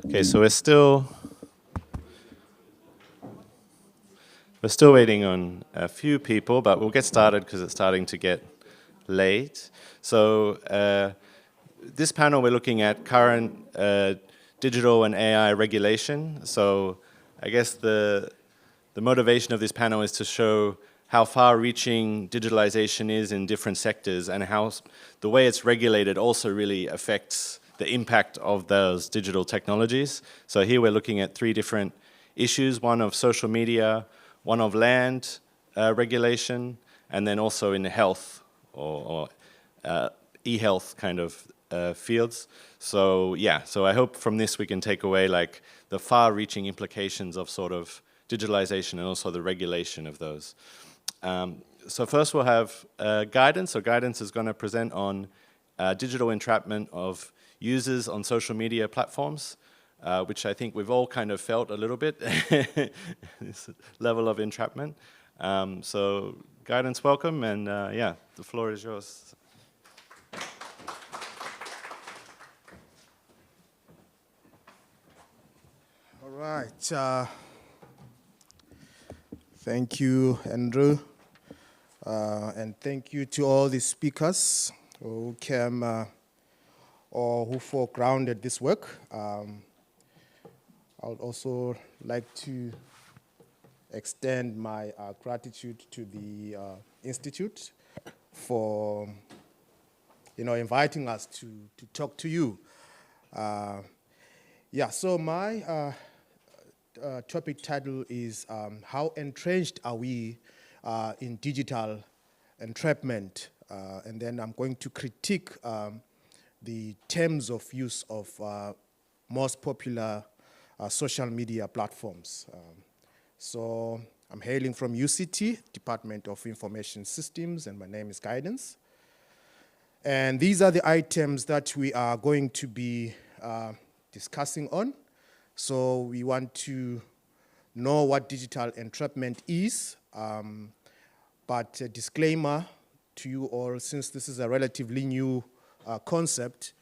Okay, so we're still waiting on a few people, but we'll get started because it's starting to get late. So this panel, we're looking at current digital and AI regulation. So I guess the motivation of this panel is to show how far-reaching digitalization is in different sectors and how the way it's regulated also really affects the impact of those digital technologies. So here we're looking at 3 different issues, one of social media, one of land regulation, and then also in health or e-health kind of fields. So yeah, so I hope from this we can take away like the far-reaching implications of sort of digitalization and also the regulation of those. So first we'll have guidance. So guidance is going to present on digital entrapment of users on social media platforms, which I think we've all kind of felt a little bit, this level of entrapment. So guidance, welcome, and yeah, the floor is yours. All right. Thank you, Andrew. And thank you to all the speakers who came or who foregrounded this work. I would also like to extend my gratitude to the Institute for inviting us to talk to you. Yeah, so my topic title is how entrenched are we in digital entrapment? And then I'm going to critique the terms of use of most popular social media platforms. So I'm hailing from UCT, Department of Information Systems, and my name is Guidance. And these are the items that we are going to be discussing on. So we want to know what digital entrapment is, but a disclaimer to you all, since this is a relatively new concept,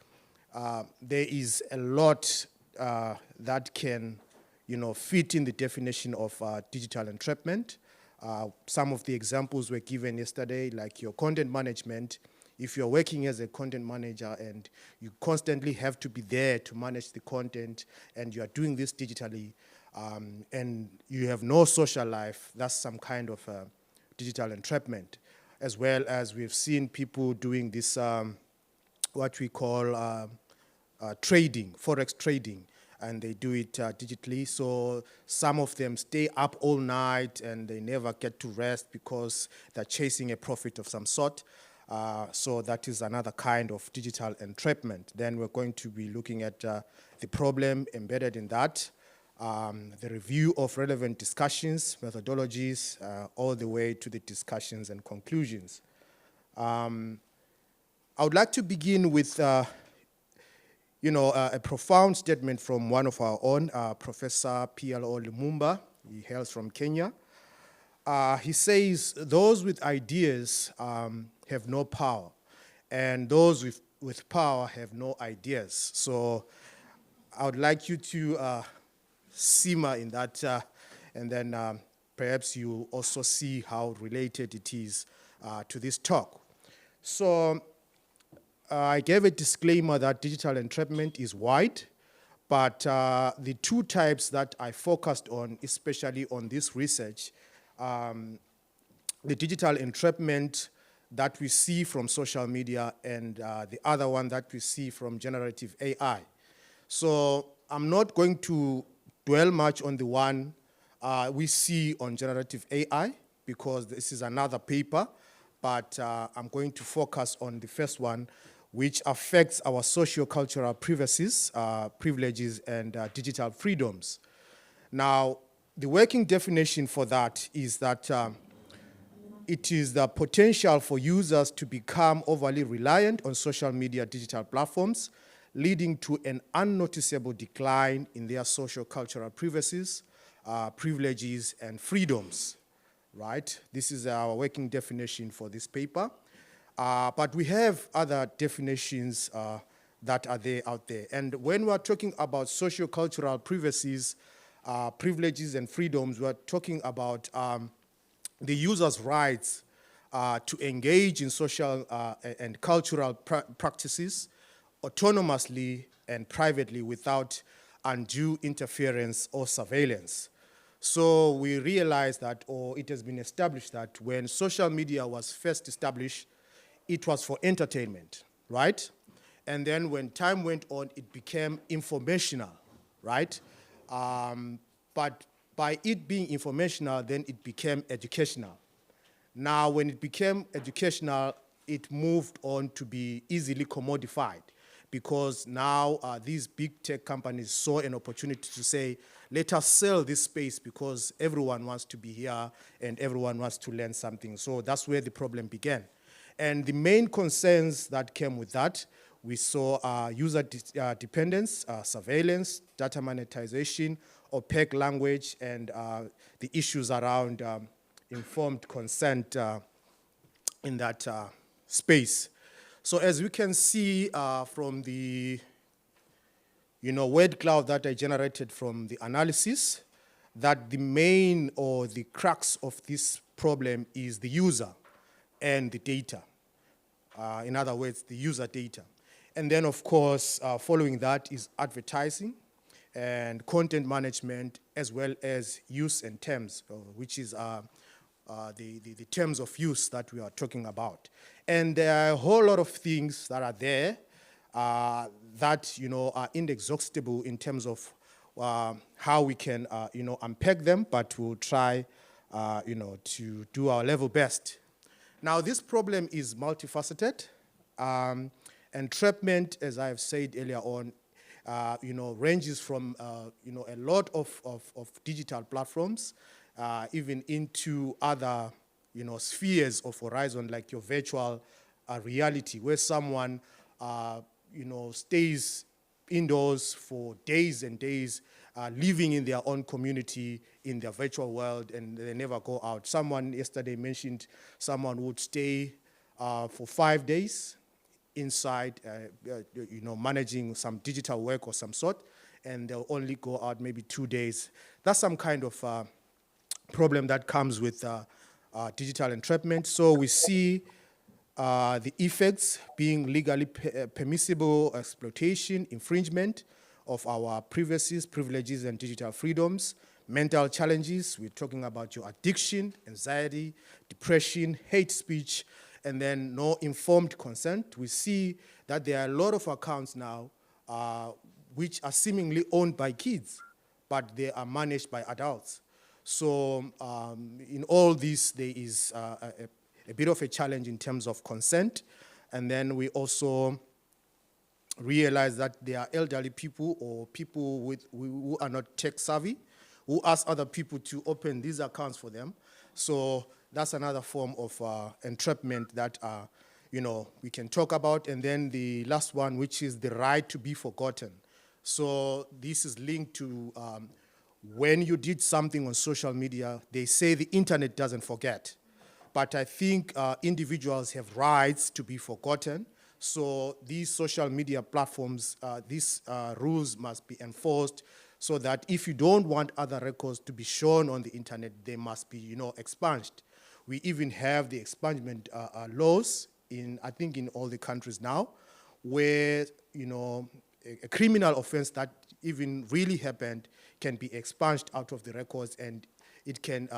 there is a lot that can fit in the definition of digital entrapment. Some of the examples were given yesterday, like your content management. If you're working as a content manager and you constantly have to be there to manage the content and you are doing this digitally and you have no social life, that's some kind of digital entrapment. As well as we've seen people doing this, what we call trading, forex trading, and they do it digitally. So some of them stay up all night and they never get to rest because they're chasing a profit of some sort. So that is another kind of digital entrapment. Then we're going to be looking at the problem embedded in that, the review of relevant discussions, methodologies, all the way to the discussions and conclusions. I would like to begin with a profound statement from one of our own, Professor PLO Lumumba. He hails from Kenya. He says, those with ideas have no power, and those with power have no ideas. So I would like you to simmer in that, and then perhaps you also see how related it is to this talk. So I gave a disclaimer that digital entrapment is wide, but the 2 types that I focused on, especially on this research, the digital entrapment that we see from social media and the other one that we see from generative AI. So I'm not going to dwell much on the one we see on generative AI because this is another paper, but I'm going to focus on the first one, which affects our socio-cultural privileges and digital freedoms. Now, the working definition for that is that it is the potential for users to become overly reliant on social media digital platforms, leading to an unnoticeable decline in their social cultural privileges and freedoms. right? This is our working definition for this paper. But we have other definitions that are out there. And when we're talking about socio-cultural privacies, privileges and freedoms, we're talking about the user's rights to engage in social and cultural practices autonomously and privately without undue interference or surveillance. So we realized that, or it has been established that when social media was first established, it was for entertainment, right? And then when time went on, it became informational, right? But by it being informational, then it became educational. Now, when it became educational, it moved on to be easily commodified, because now these big tech companies saw an opportunity to say, let us sell this space because everyone wants to be here and everyone wants to learn something. So that's where the problem began. And the main concerns that came with that, we saw user dependence, surveillance, data monetization, opaque language, and the issues around informed consent in that space. So as we can see from the word cloud that I generated from the analysis, that the main or the crux of this problem is the user and the data. In other words, the user data. And then, of course, following that is advertising and content management, as well as use and terms, which is the terms of use that we are talking about. And there are a whole lot of things that are there that are inexhaustible in terms of how we can unpack them, but we'll try to do our level best. Now, this problem is multifaceted. Entrapment, as I have said earlier on, ranges from a lot of digital platforms, even into other spheres of horizon, like your virtual reality, where someone stays indoors for days and days, living in their own community, in their virtual world, and they never go out. Someone yesterday mentioned someone would stay for 5 days inside, managing some digital work or some sort, and they'll only go out maybe 2 days. That's some kind of problem that comes with digital entrapment. So we see the effects being legally permissible exploitation, infringement of our privacies, privileges, and digital freedoms, mental challenges. We're talking about your addiction, anxiety, depression, hate speech, and then no informed consent. We see that there are a lot of accounts now which are seemingly owned by kids, but they are managed by adults. So in all this, there is a bit of a challenge in terms of consent. And then we also realize that there are elderly people or people who are not tech savvy, who ask other people to open these accounts for them. So that's another form of entrapment that we can talk about. And then the last one, which is the right to be forgotten. So this is linked to when you did something on social media, they say the internet doesn't forget. But I think individuals have rights to be forgotten. So these social media platforms, these rules must be enforced so that if you don't want other records to be shown on the internet, they must be, expunged. We even have the expungement laws I think in all the countries now, where, a criminal offense that even really happened can be expunged out of the records, and it can,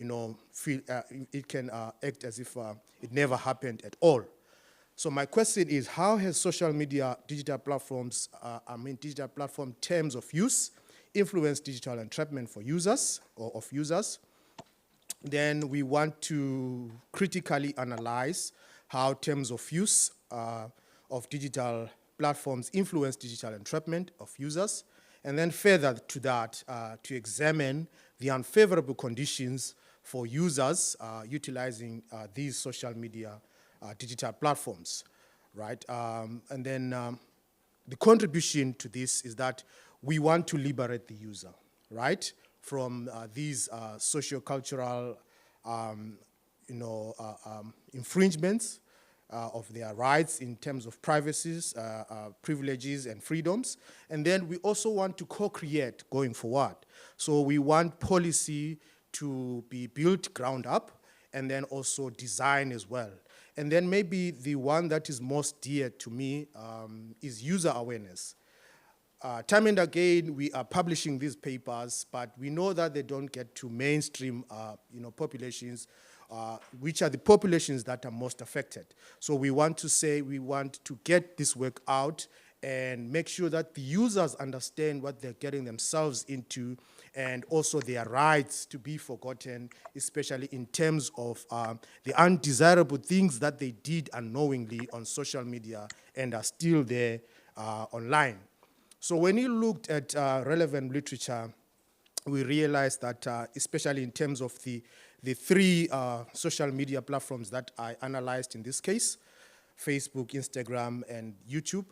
it can act as if it never happened at all. So my question is, how has social media, digital platforms, digital platform terms of use influenced digital entrapment for users or of users? Then we want to critically analyze how terms of use of digital platforms influence digital entrapment of users. And then further to that, to examine the unfavorable conditions for users utilizing these social media digital platforms, right? And then the contribution to this is that we want to liberate the user, right? From these socio-cultural infringements of their rights in terms of privacies, privileges, and freedoms. And then we also want to co-create going forward. So we want policy to be built ground up and then also design as well. And then maybe the one that is most dear to me is user awareness. Time and again, we are publishing these papers, but we know that they don't get to mainstream populations, which are the populations that are most affected. So we want to get this work out and make sure that the users understand what they're getting themselves into and also their rights to be forgotten, especially in terms of the undesirable things that they did unknowingly on social media and are still there online. So when you looked at relevant literature, we realized that especially in terms of the three social media platforms that I analyzed in this case, Facebook, Instagram, and YouTube,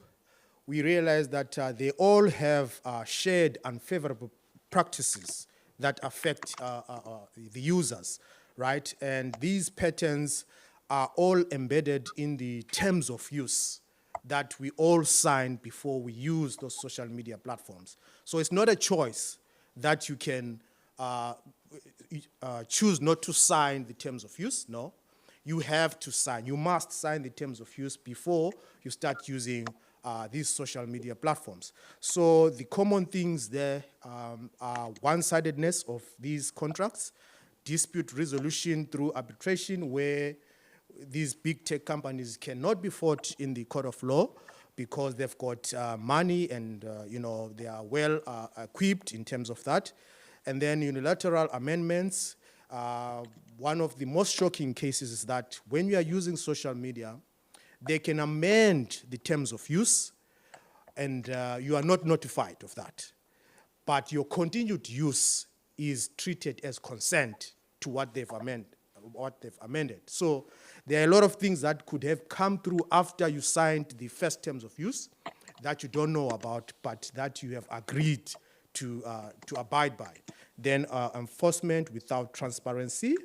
we realized that they all have shared unfavorable practices that affect the users, right? And these patterns are all embedded in the terms of use that we all sign before we use those social media platforms. So it's not a choice that you can choose not to sign the terms of use, no. You have to sign, you must sign the terms of use before you start using these social media platforms. So the common things there are one-sidedness of these contracts, dispute resolution through arbitration where these big tech companies cannot be fought in the court of law because they've got money and they are well equipped in terms of that. And then unilateral amendments. One of the most shocking cases is that when you are using social media, they can amend the terms of use and you are not notified of that. But your continued use is treated as consent to what they've amended. So there are a lot of things that could have come through after you signed the first terms of use that you don't know about, but that you have agreed to abide by. Then enforcement without transparency.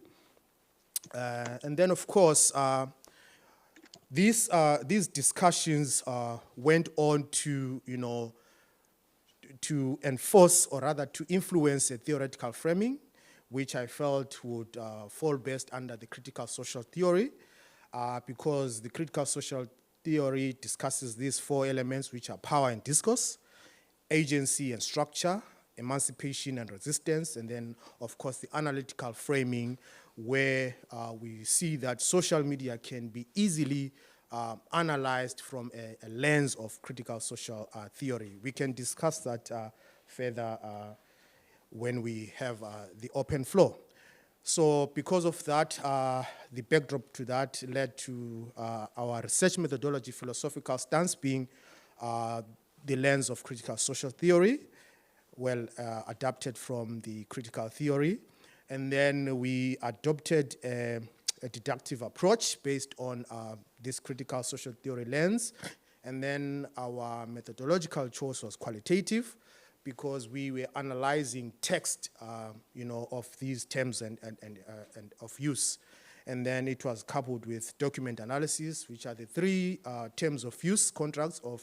And then, of course, these discussions went on to, to enforce, or rather to influence a theoretical framing, which I felt would fall best under the critical social theory, because the critical social theory discusses these four elements, which are power and discourse, agency and structure, emancipation and resistance, and then, of course, the analytical framing, where we see that social media can be easily analyzed from a lens of critical social theory. We can discuss that further when we have the open floor. So because of that, the backdrop to that led to our research methodology philosophical stance being the lens of critical social theory, well adapted from the critical theory. And then we adopted a deductive approach based on this critical social theory lens. And then our methodological choice was qualitative because we were analyzing text, of these terms and of use. And then it was coupled with document analysis, which are the three terms of use contracts of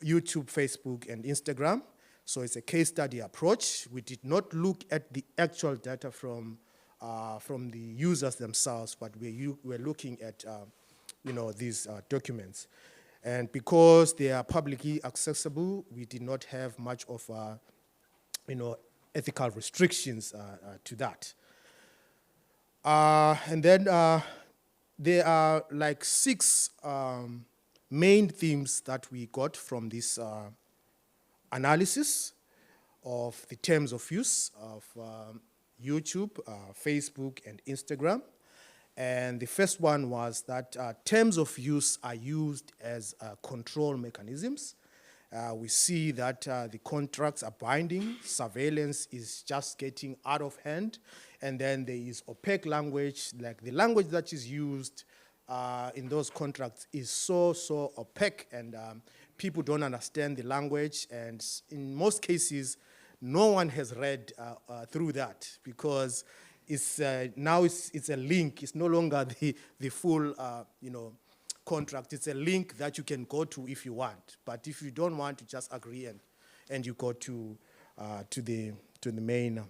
YouTube, Facebook, and Instagram. So it's a case study approach. We did not look at the actual data from the users themselves, but we're looking at these documents. And because they are publicly accessible, we did not have much of ethical restrictions to that. And then there are like 6 main themes that we got from this analysis of the terms of use of YouTube, Facebook, and Instagram. And the first one was that terms of use are used as control mechanisms. We see that the contracts are binding, surveillance is just getting out of hand, and then there is opaque language, like the language that is used in those contracts is so opaque, and people don't understand the language, and in most cases, no one has read through that because now it's a link. It's no longer the full contract. It's a link that you can go to if you want. But if you don't want to, just agree and you go to the main.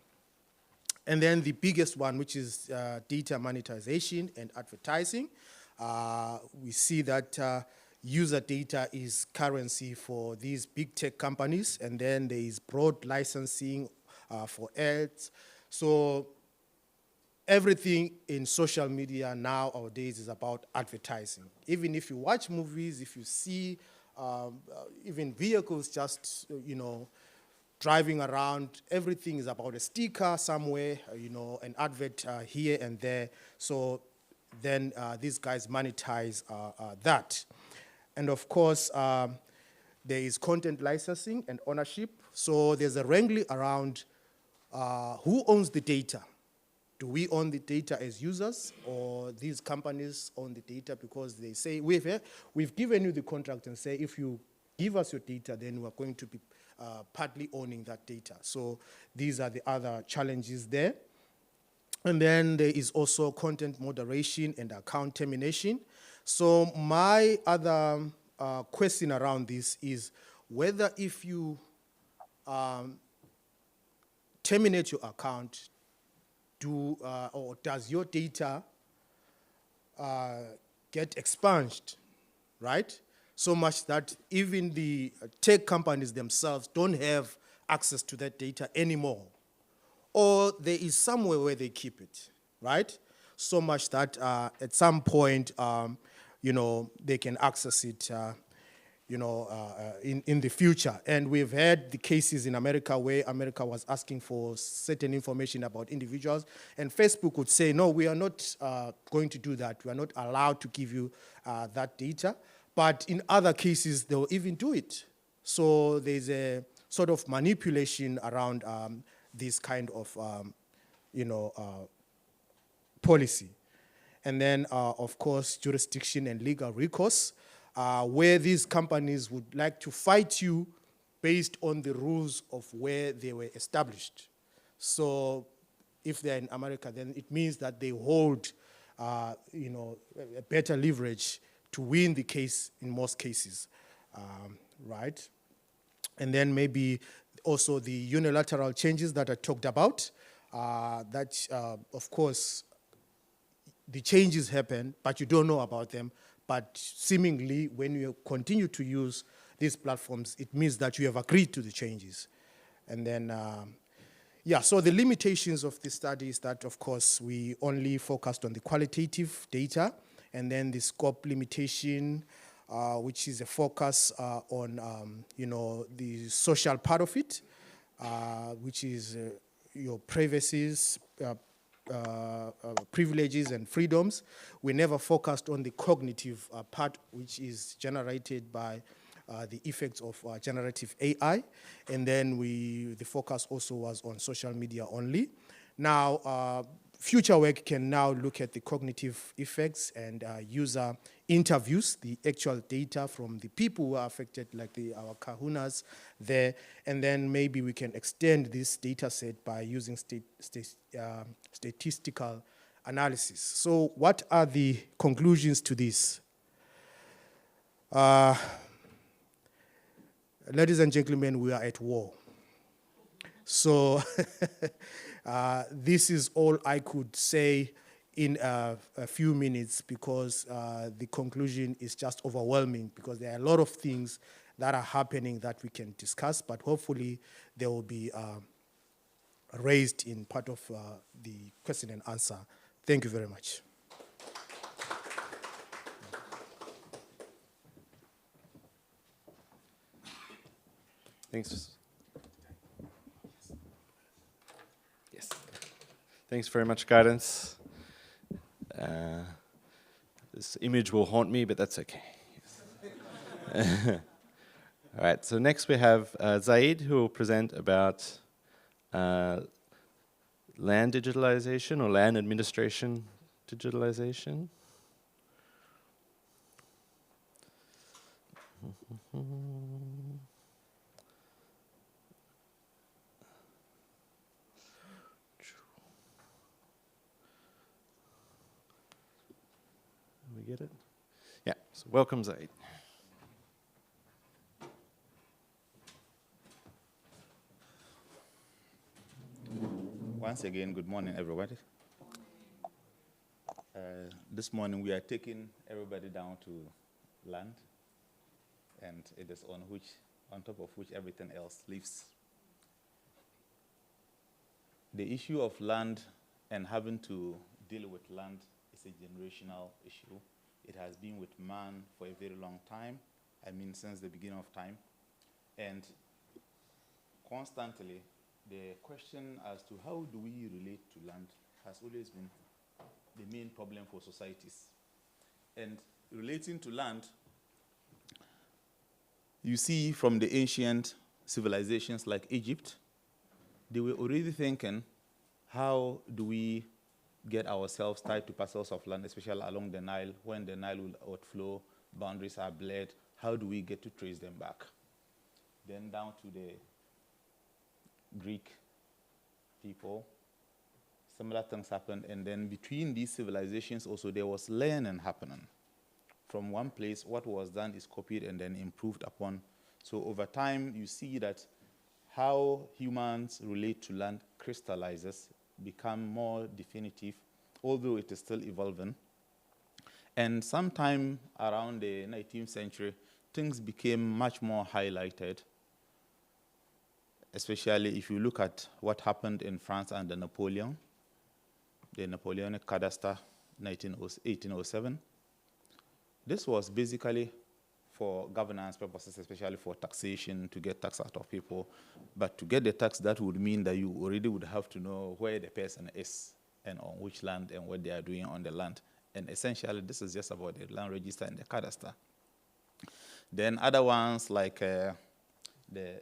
And then the biggest one, which is data monetization and advertising. We see that user data is currency for these big tech companies, and then there is broad licensing for ads. So everything in social media nowadays is about advertising. Even if you watch movies, if you see even vehicles just, driving around, everything is about a sticker somewhere, an advert here and there. So then these guys monetize that. And of course, there is content licensing and ownership. So there's a wrangling around who owns the data. Do we own the data as users, or these companies own the data because they say, we've given you the contract and say, if you give us your data, then we're going to be partly owning that data. So these are the other challenges there. And then there is also content moderation and account termination. So my other question around this is whether if you terminate your account, or does your data get expunged, right? So much that even the tech companies themselves don't have access to that data anymore. Or there is somewhere where they keep it, right? So much that at some point, they can access it, in the future. And we've had the cases in America where America was asking for certain information about individuals, and Facebook would say, no, we are not going to do that. We are not allowed to give you that data. But in other cases, they'll even do it. So there's a sort of manipulation around this kind of, policy. And then, of course, jurisdiction and legal recourse, where these companies would like to fight you based on the rules of where they were established. So if they're in America, then it means that they hold, a better leverage to win the case in most cases, right? And then maybe also the unilateral changes that I talked about, of course, the changes happen, but you don't know about them. But seemingly, when you continue to use these platforms, it means that you have agreed to the changes. And then, so the limitations of the study is that, of course, we only focused on the qualitative data, and then the scope limitation, which is a focus on, the social part of it, which is your privacies, privileges and freedoms. We never focused on the cognitive part, which is generated by the effects of generative AI. And then the focus also was on social media only. Now, future work can now look at the cognitive effects and user interviews, the actual data from the people who are affected, like our kahunas there, and then maybe we can extend this data set by using statistical analysis. So what are the conclusions to this? Ladies and gentlemen, we are at war. So this is all I could say in a few minutes, because the conclusion is just overwhelming, because there are a lot of things that are happening that we can discuss, but hopefully they will be raised in part of the question and answer. Thank you very much. Thanks. Yes. Thanks very much, Guidance. This image will haunt me, but that's okay. All right, so next we have Zaid, who will present about land digitalization or land administration digitalization. we get it? Yeah, so welcome, Zaid. Once again, good morning, everybody. This morning we are taking everybody down to land, and it is on top of which everything else lives. The issue of land and having to deal with land is a generational issue. It has been with man for a very long time, I mean since the beginning of time, and constantly the question as to how do we relate to land has always been the main problem for societies. And relating to land, you see from the ancient civilizations like Egypt, they were already thinking, how do we get ourselves tied to parcels of land, especially along the Nile, when the Nile will outflow, boundaries are blurred, how do we get to trace them back? Then down to the Greek people, similar things happened, and then between these civilizations also there was learning happening. From one place, what was done is copied and then improved upon. So over time, you see that how humans relate to land crystallizes, become more definitive, although it is still evolving. And sometime around the 19th century, things became much more highlighted, especially if you look at what happened in France under Napoleon, the Napoleonic cadastre, 1807. This was basically for governance purposes, especially for taxation, to get tax out of people. But to get the tax, that would mean that you already would have to know where the person is and on which land and what they are doing on the land. And essentially, this is just about the land register and the cadastre. Then other ones like the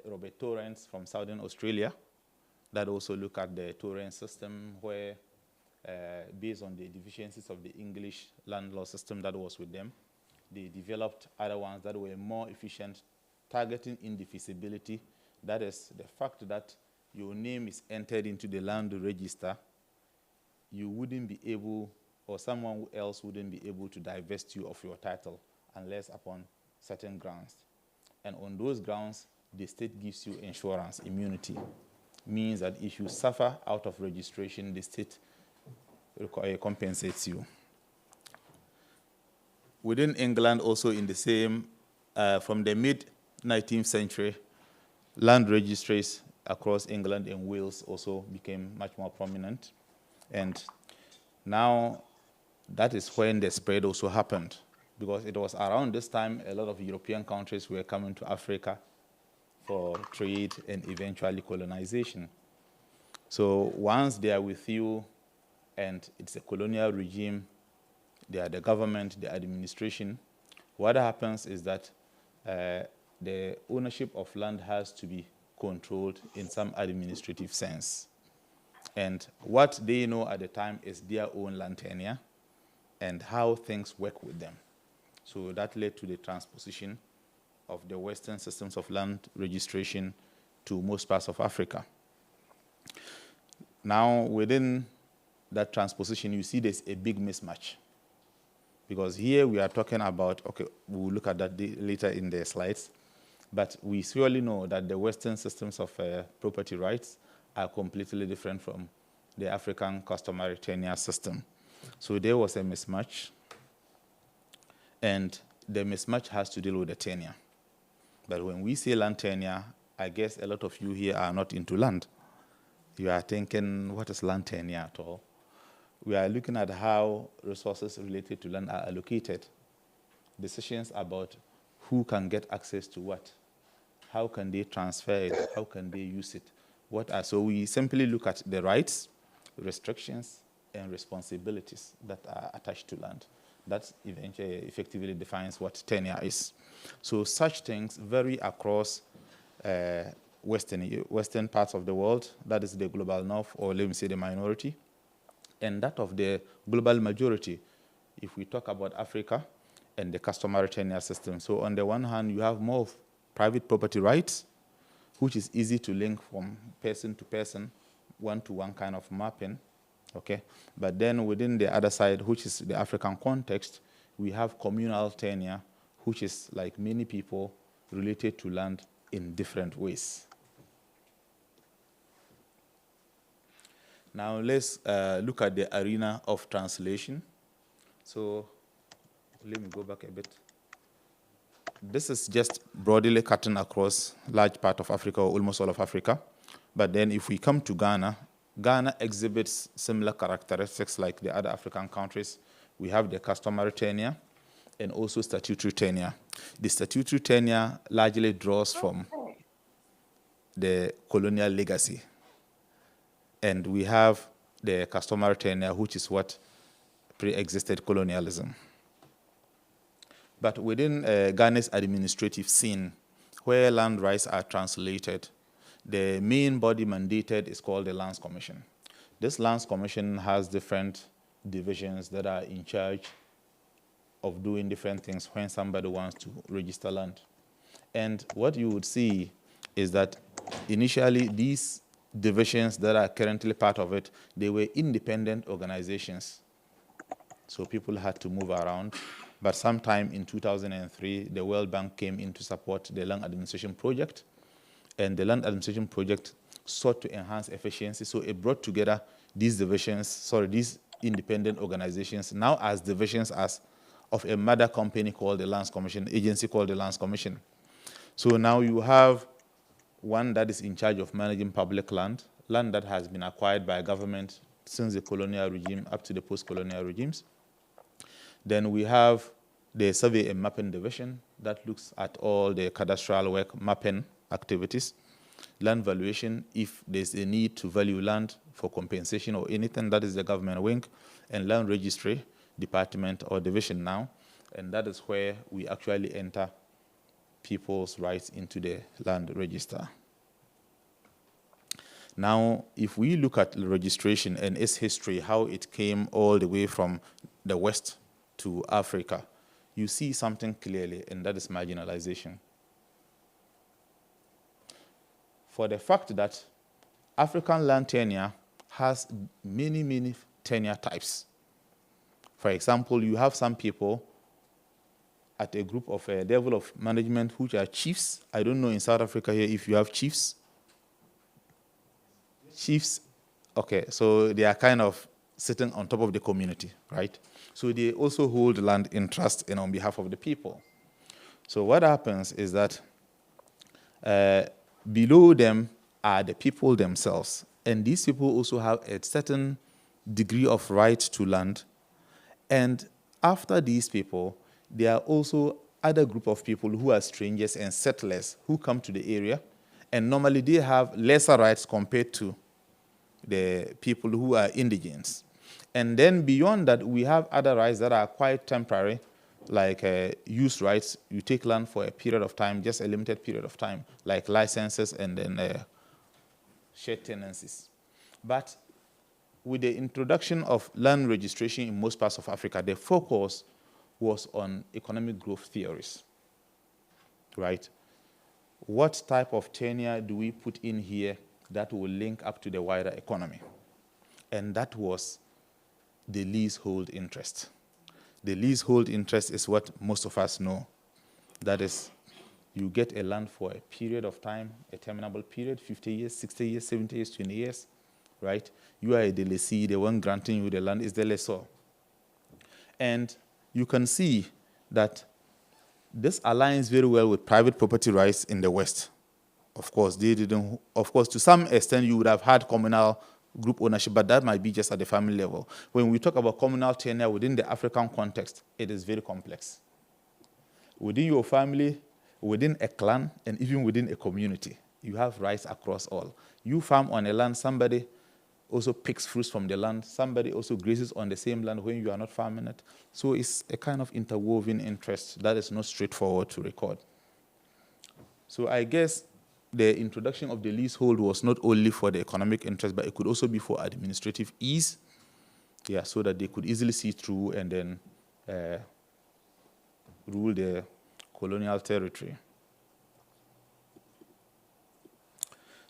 Robert Torrens from Southern Australia, that also look at the Torrens system where, based on the deficiencies of the English land law system that was with them, they developed other ones that were more efficient, targeting indivisibility. That is the fact that your name is entered into the land register, you wouldn't be able, or someone else wouldn't be able to divest you of your title unless upon certain grounds. And on those grounds, the state gives you insurance, immunity. Means that if you suffer out of registration, the state compensates you. Within England, also in the same, from the mid-19th century, land registries across England and Wales also became much more prominent. And now that is when the spread also happened, because it was around this time a lot of European countries were coming to Africa for trade and eventually colonization. So once they are with you and it's a colonial regime, they are the government, the administration, what happens is that the ownership of land has to be controlled in some administrative sense. And what they know at the time is their own land tenure and how things work with them. So that led to the transposition of the Western systems of land registration to most parts of Africa. Now, within that transposition, you see there's a big mismatch. Because here we are talking about, okay, we'll look at that later in the slides, but we surely know that the Western systems of property rights are completely different from the African customary tenure system. So there was a mismatch, and the mismatch has to deal with the tenure. But when we say land tenure, I guess a lot of you here are not into land. You are thinking, what is land tenure at all? We are looking at how resources related to land are allocated, decisions about who can get access to what, how can they transfer it, how can they use it, so we simply look at the rights, restrictions, and responsibilities that are attached to land. That eventually effectively defines what tenure is. So such things vary across Western parts of the world, that is the global north, or let me say the minority, and that of the global majority, if we talk about Africa and the customary tenure system. So on the one hand, you have more of private property rights, which is easy to link from person to person, one-to-one kind of mapping, okay? But then within the other side, which is the African context, we have communal tenure, which is like many people related to land in different ways. Now let's look at the arena of translation. So let me go back a bit. This is just broadly cutting across large part of Africa, or almost all of Africa. But then if we come to Ghana, Ghana exhibits similar characteristics like the other African countries. We have the customary tenure and also statutory tenure. The statutory tenure largely draws from the colonial legacy. And we have the customary tenure, which is what pre-existed colonialism. But within Ghana's administrative scene, where land rights are translated, the main body mandated is called the Lands Commission. This Lands Commission has different divisions that are in charge of doing different things when somebody wants to register land. And what you would see is that initially these divisions that are currently part of it, they were independent organizations. So people had to move around. But sometime in 2003, the World Bank came in to support the Land Administration Project. And the Land Administration Project sought to enhance efficiency. So it brought together these divisions, these independent organizations, now as divisions of a mother company called the Lands Commission, agency called the Lands Commission. So now you have one that is in charge of managing public land that has been acquired by government since the colonial regime up to the post-colonial regimes. Then we have the Survey and Mapping Division that looks at all the cadastral work, mapping activities, land valuation, if there's a need to value land for compensation or anything, that is the government wing, and land registry department or division now, and that is where we actually enter people's rights into the land register. Now, if we look at registration and its history, how it came all the way from the West to Africa, you see something clearly, and that is marginalization. For the fact that African land tenure has many, many tenure types. For example, you have some people at a group of a level of management which are chiefs. I don't know in South Africa here if you have chiefs. Chiefs, okay, so they are kind of sitting on top of the community, right? So they also hold land in trust and on behalf of the people. So what happens is that below them are the people themselves. And these people also have a certain degree of right to land. And after these people, there are also other group of people who are strangers and settlers who come to the area. And normally they have lesser rights compared to the people who are indigents. And then beyond that, we have other rights that are quite temporary, like use rights. You take land for a period of time, just a limited period of time, like licenses and then shared tenancies. But with the introduction of land registration in most parts of Africa, the focus was on economic growth theories, right? What type of tenure do we put in here that will link up to the wider economy? And that was the leasehold interest. The leasehold interest is what most of us know. That is, you get a land for a period of time, a terminable period, 50 years, 60 years, 70 years, 20 years, right? You are the lessee, the one granting you the land is the lessor. And you can see that this aligns very well with private property rights in the West. Of course, to some extent, you would have had communal group ownership, but that might be just at the family level. When we talk about communal tenure within the African context, it is very complex. Within your family, within a clan, and even within a community, you have rights across all. You farm on a land, somebody also picks fruits from the land, somebody also grazes on the same land when you are not farming it. So it's a kind of interwoven interest that is not straightforward to record. So I guess the introduction of the leasehold was not only for the economic interest, but it could also be for administrative ease, yeah, so that they could easily see through and then rule the colonial territory.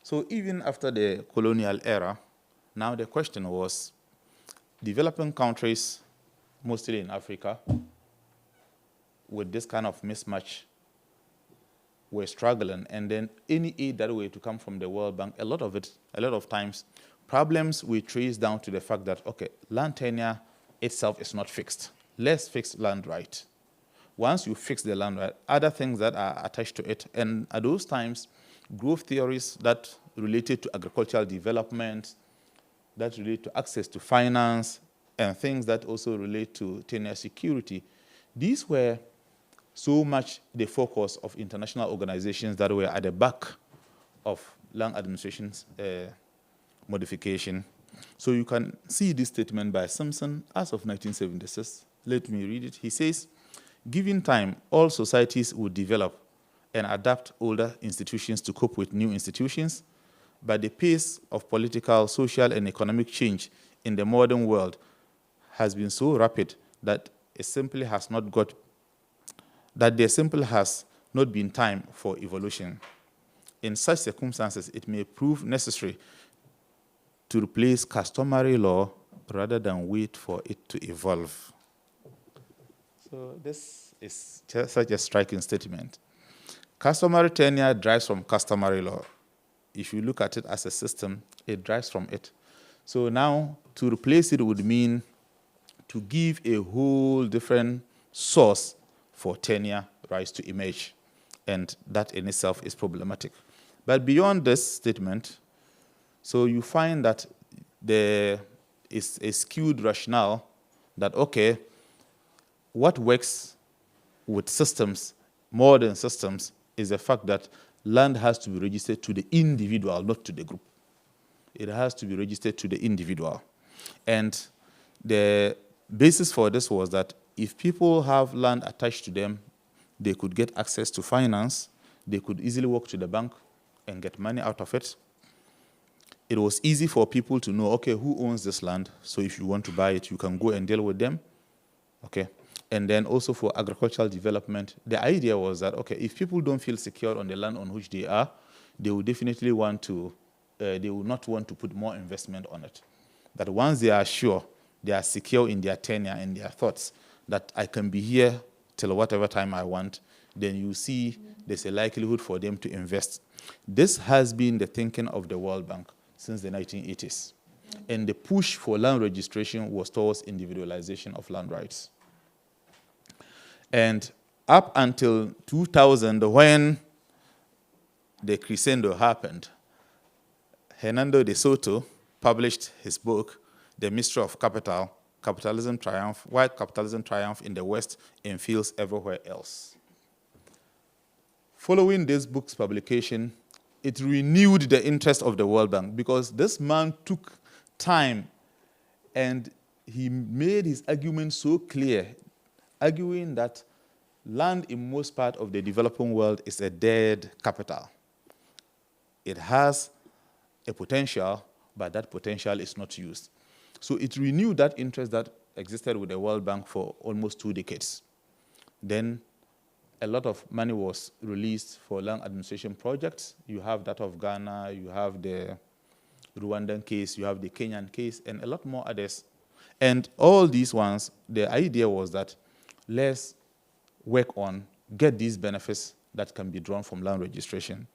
So even after the colonial era, now the question was, developing countries, mostly in Africa, with this kind of mismatch were struggling, and then any aid that were to come from the World Bank, a lot of times, problems we trace down to the fact that, okay, land tenure itself is not fixed. Let's fix land right. Once you fix the land right, other things that are attached to it, and at those times, growth theories that related to agricultural development, that relate to access to finance, and things that also relate to tenure security, these were so much the focus of international organizations that were at the back of land administration's modification. So you can see this statement by Simpson as of 1976. Let me read it. He says, given time, all societies would develop and adapt older institutions to cope with new institutions, but the pace of political, social, and economic change in the modern world has been so rapid that there simply has not been time for evolution. In such circumstances, it may prove necessary to replace customary law rather than wait for it to evolve. So this is just such a striking statement. Customary tenure derives from customary law. If you look at it as a system, it derives from it. So now, to replace it would mean to give a whole different source for tenure rights to emerge, and that in itself is problematic. But beyond this statement, so you find that there is a skewed rationale that, okay, what works with systems, modern systems, is the fact that land has to be registered to the individual, not to the group. It has to be registered to the individual. And the basis for this was that if people have land attached to them, they could get access to finance, they could easily walk to the bank and get money out of it. It was easy for people to know, okay, who owns this land? So if you want to buy it, you can go and deal with them. Okay. And then also for agricultural development, the idea was that, okay, if people don't feel secure on the land on which they are, they will definitely want to, they will not want to put more investment on it. But once they are sure, they are secure in their tenure and their thoughts, that I can be here till whatever time I want, then you see there's a likelihood for them to invest. This has been the thinking of the World Bank since the 1980s. And the push for land registration was towards individualization of land rights. And up until 2000, when the crescendo happened, Hernando de Soto published his book, The Mystery of Capital, Capitalism Triumph, Why Capitalism Triumphed in the West and Fails Everywhere Else. Following this book's publication, it renewed the interest of the World Bank because this man took time and he made his argument so clear, arguing that land in most part of the developing world is a dead capital. It has a potential, but that potential is not used. So it renewed that interest that existed with the World Bank for almost 2 decades. Then a lot of money was released for land administration projects. You have that of Ghana, you have the Rwandan case, you have the Kenyan case, and a lot more others. And all these ones, the idea was that let's work on, get these benefits that can be drawn from land registration.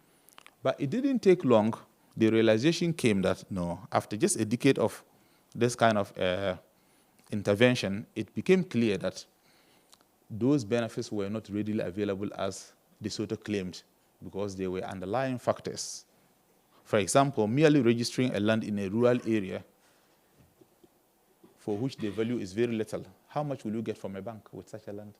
But it didn't take long. The realization came that, no, after just a decade of this kind of intervention, it became clear that those benefits were not readily available as De Soto claimed because there were underlying factors. For example, merely registering a land in a rural area for which the value is very little, how much will you get from a bank with such a land?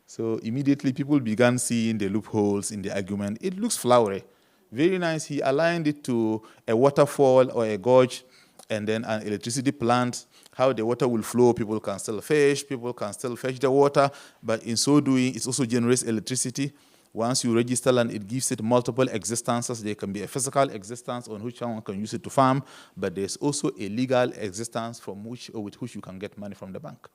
So immediately people began seeing the loopholes in the argument. It looks flowery, very nice. He aligned it to a waterfall or a gorge and then an electricity plant, how the water will flow, people can still fish, people can still fetch the water, but in so doing, it also generates electricity. Once you register land, it gives it multiple existences. There can be a physical existence on which someone can use it to farm, but there's also a legal existence from which or with which you can get money from the bank.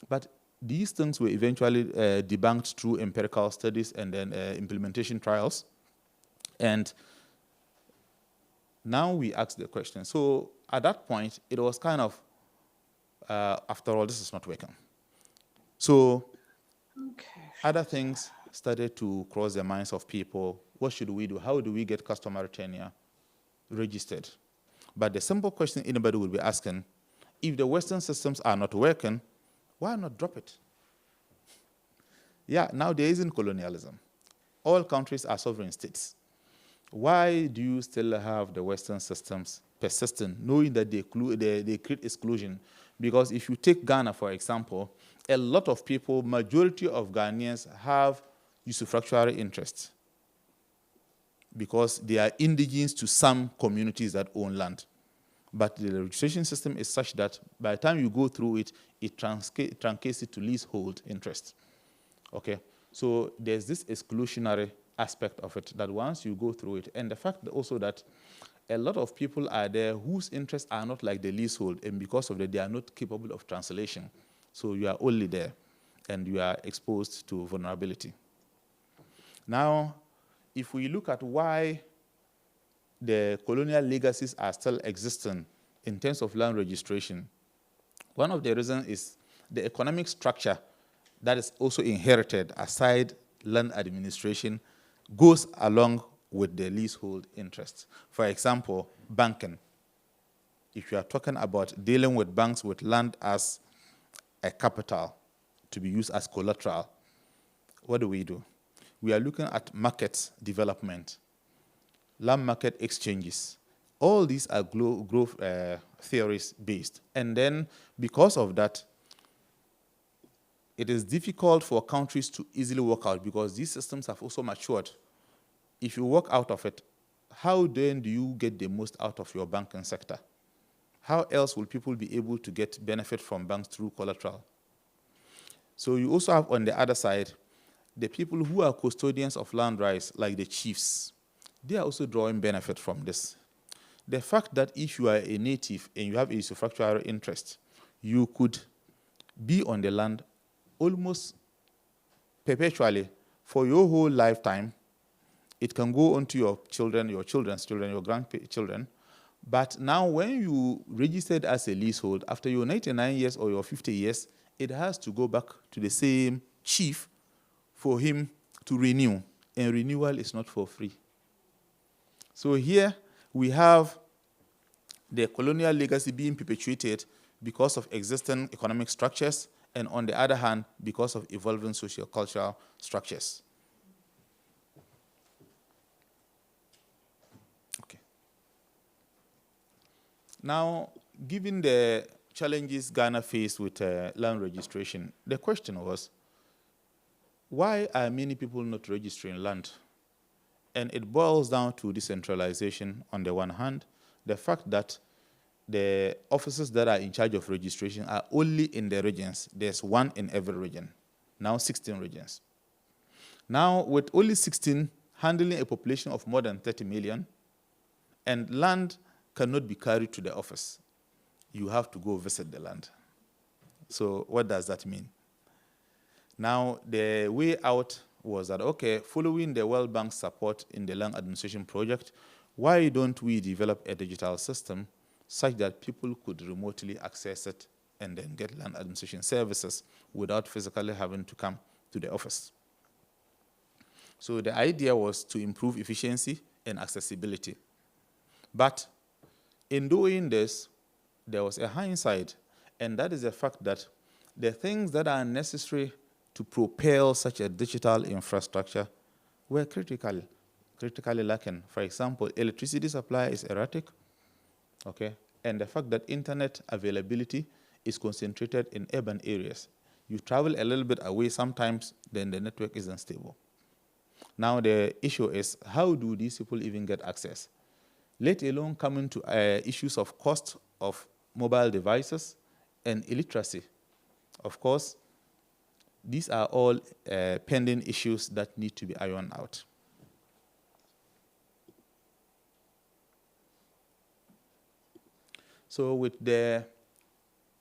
But these things were eventually debunked through empirical studies and then implementation trials. And now we ask the question. So at that point, it was kind of, after all, this is not working. So Okay. Other things started to cross the minds of people. What should we do? How do we get customer tenure registered? But the simple question anybody will be asking, if the Western systems are not working, why not drop it? Yeah, now there isn't colonialism. All countries are sovereign states. Why do you still have the Western systems persistent, knowing that they create exclusion? Because if you take Ghana, for example, a lot of people, majority of Ghanaians have usufructuary interests because they are indigenous to some communities that own land. But the registration system is such that by the time you go through it, it truncates it to leasehold interest. Okay, so there's this exclusionary aspect of it that once you go through it, and the fact also that a lot of people are there whose interests are not like the leasehold, and because of that, they are not capable of translation. So you are only there, and you are exposed to vulnerability. Now, if we look at why the colonial legacies are still existing in terms of land registration, one of the reasons is the economic structure that is also inherited aside land administration goes along with the leasehold interest. For example, banking. If you are talking about dealing with banks with land as a capital to be used as collateral, what do? We are looking at market development, land market exchanges. All these are growth theories based. And then because of that, it is difficult for countries to easily work out because these systems have also matured. If you work out of it, how then do you get the most out of your banking sector? How else will people be able to get benefit from banks through collateral? So you also have on the other side, the people who are custodians of land rights, like the chiefs. They are also drawing benefit from this. The fact that if you are a native and you have a usufructuary interest, you could be on the land almost perpetually for your whole lifetime. It can go on to your children, your children's children, your grandchildren. But now when you registered as a leasehold, after your 99 years or your 50 years, it has to go back to the same chief for him to renew. And renewal is not for free. So here we have the colonial legacy being perpetuated because of existing economic structures, and on the other hand, because of evolving socio-cultural structures. Okay. Now, given the challenges Ghana faced with land registration, the question was, why are many people not registering land? And it boils down to decentralization on the one hand, the fact that the officers that are in charge of registration are only in the regions. There's one in every region. Now 16 regions. Now with only 16 handling a population of more than 30 million, and land cannot be carried to the office. You have to go visit the land. So what does that mean? Now the way out was that, okay, following the World Bank support in the land administration project, why don't we develop a digital system such that people could remotely access it and then get land administration services without physically having to come to the office? So the idea was to improve efficiency and accessibility. But in doing this, there was a hindsight, and that is the fact that the things that are necessary to propel such a digital infrastructure were critically lacking. For example, electricity supply is erratic, okay? And the fact that internet availability is concentrated in urban areas. You travel a little bit away sometimes, then the network isn't stable. Now the issue is, how do these people even get access? Let alone coming to issues of cost of mobile devices and illiteracy. Of course, these are all pending issues that need to be ironed out. So with the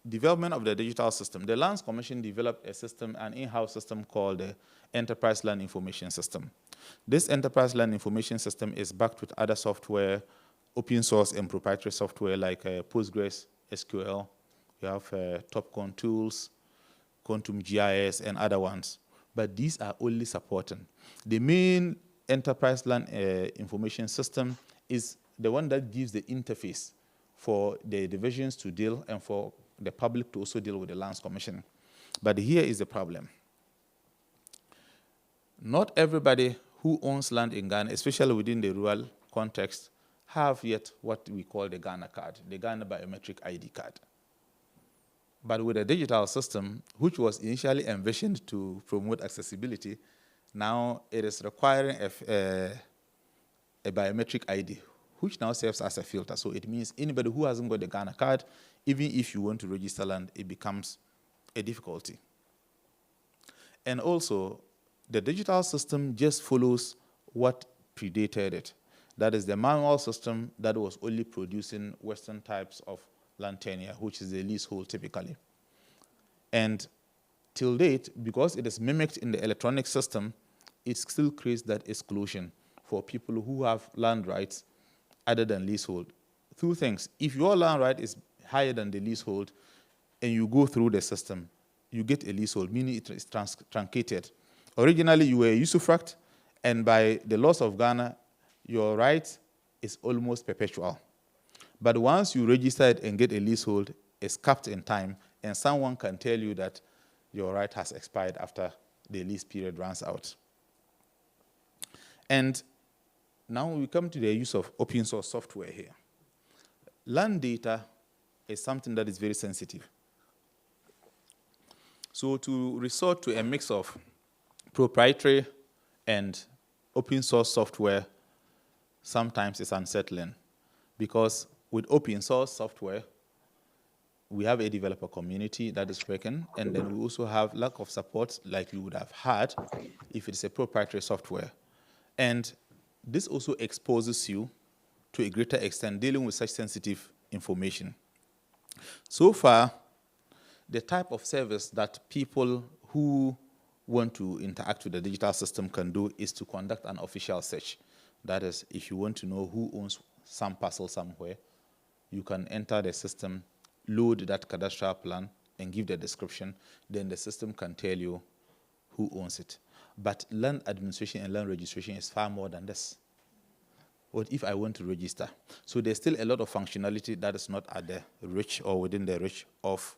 development of the digital system, the Lands Commission developed a system, an in-house system called the Enterprise Land Information System. This Enterprise Land Information System is backed with other software, open source and proprietary software like Postgres, SQL. You have TopCon tools, Quantum GIS, and other ones. but these are only supporting. The main enterprise land information system is the one that gives the interface for the divisions to deal and for the public to also deal with the lands commission. But here is the problem. Not everybody who owns land in Ghana, especially within the rural context, have yet what we call the Ghana card, the Ghana biometric ID card. But with a digital system, which was initially envisioned to promote accessibility, now it is requiring a biometric ID, which now serves as a filter. So it means anybody who hasn't got the Ghana card, even if you want to register land, it becomes a difficulty. And also, the digital system just follows what predated it. That is the manual system that was only producing Western types of land tenure, which is the leasehold typically. And till date, because it is mimicked in the electronic system, it still creates that exclusion for people who have land rights other than leasehold. Two things. If your land right is higher than the leasehold and you go through the system, you get a leasehold, meaning it is truncated. Originally, you were a usufruct, and by the laws of Ghana, your right is almost perpetual. But once you register it and get a leasehold, it's capped in time, and someone can tell you that your right has expired after the lease period runs out. And now we come to the use of open source software here. Land data is something that is very sensitive. So to resort to a mix of proprietary and open source software sometimes is unsettling, because with open source software, we have a developer community that is working, and then we also have lack of support like you would have had if it's a proprietary software. And this also exposes you to a greater extent dealing with such sensitive information. So far, the type of service that people who want to interact with the digital system can do is to conduct an official search. That is, if you want to know who owns some parcel somewhere, you can enter the system, load that cadastral plan, and give the description. Then the system can tell you who owns it. But land administration and land registration is far more than this. What if I want to register? So there's still a lot of functionality that is not at the reach or within the reach of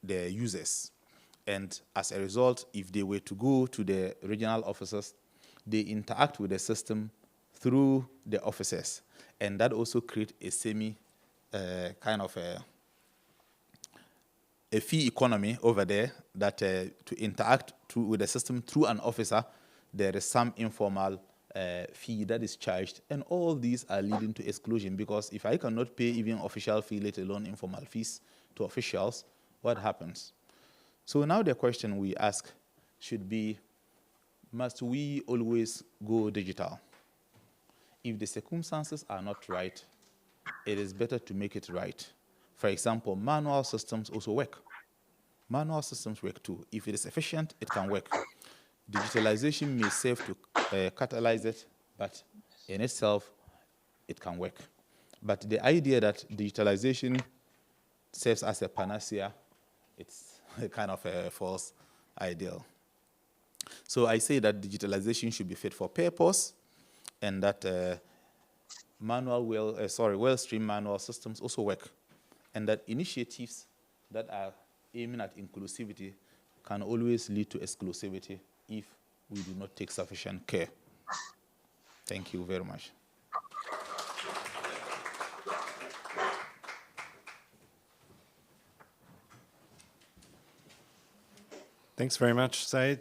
the users. And as a result, if they were to go to the regional offices, they interact with the system through the offices. And that also creates a kind of a fee economy over there that to interact with the system through an officer, there is some informal fee that is charged. And all these are leading to exclusion, because if I cannot pay even official fee, let alone informal fees to officials, what happens? So now the question we ask should be, must we always go digital? If the circumstances are not right, it is better to make it right. For example, manual systems also work. Manual systems work too. If it is efficient, it can work. Digitalization may serve to catalyze it, but in itself, it can work. But the idea that digitalization serves as a panacea, it's a kind of a false ideal. So I say that digitalization should be fit for purpose, and that well-streamed manual systems also work, and that initiatives that are aiming at inclusivity can always lead to exclusivity if we do not take sufficient care. Thank you very much. Thanks very much, Zaid.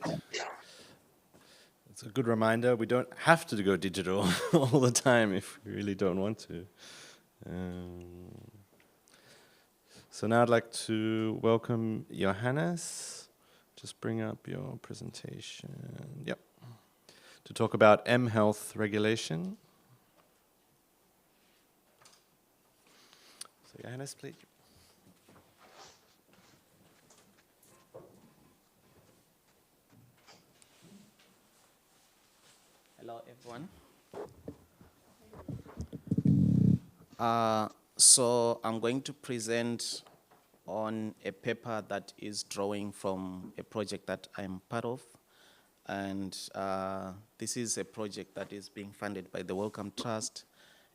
It's a good reminder. We don't have to go digital all the time if we really don't want to. So now I'd like to welcome Johannes. Just bring up your presentation. Yep. To talk about mHealth regulation. So Johannes, please. Hello, everyone. So I'm going to present on a paper that is drawing from a project that I'm part of. and this is a project that is being funded by the Wellcome Trust,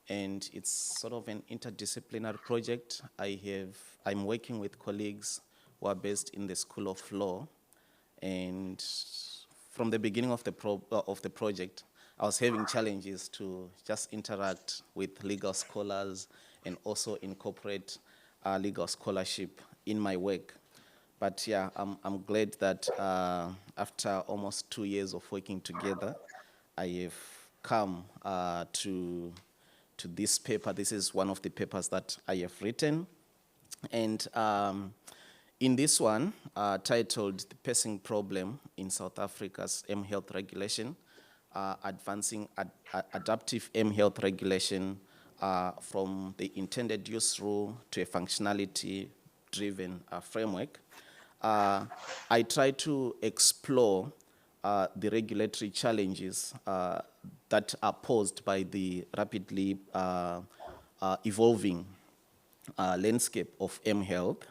and it's sort of an interdisciplinary project. I'm working with colleagues who are based in the School of Law, and from the beginning of the project, I was having challenges to just interact with legal scholars and also incorporate legal scholarship in my work. But yeah, I'm glad that after almost 2 years of working together, I have come to this paper. This is one of the papers that I have written. And in this one, titled The Pacing Problem in South Africa's mHealth Regulation, Advancing Adaptive mHealth Regulation from the Intended Use Rule to a Functionality-Driven Framework, I try to explore the regulatory challenges that are posed by the rapidly evolving landscape of mHealth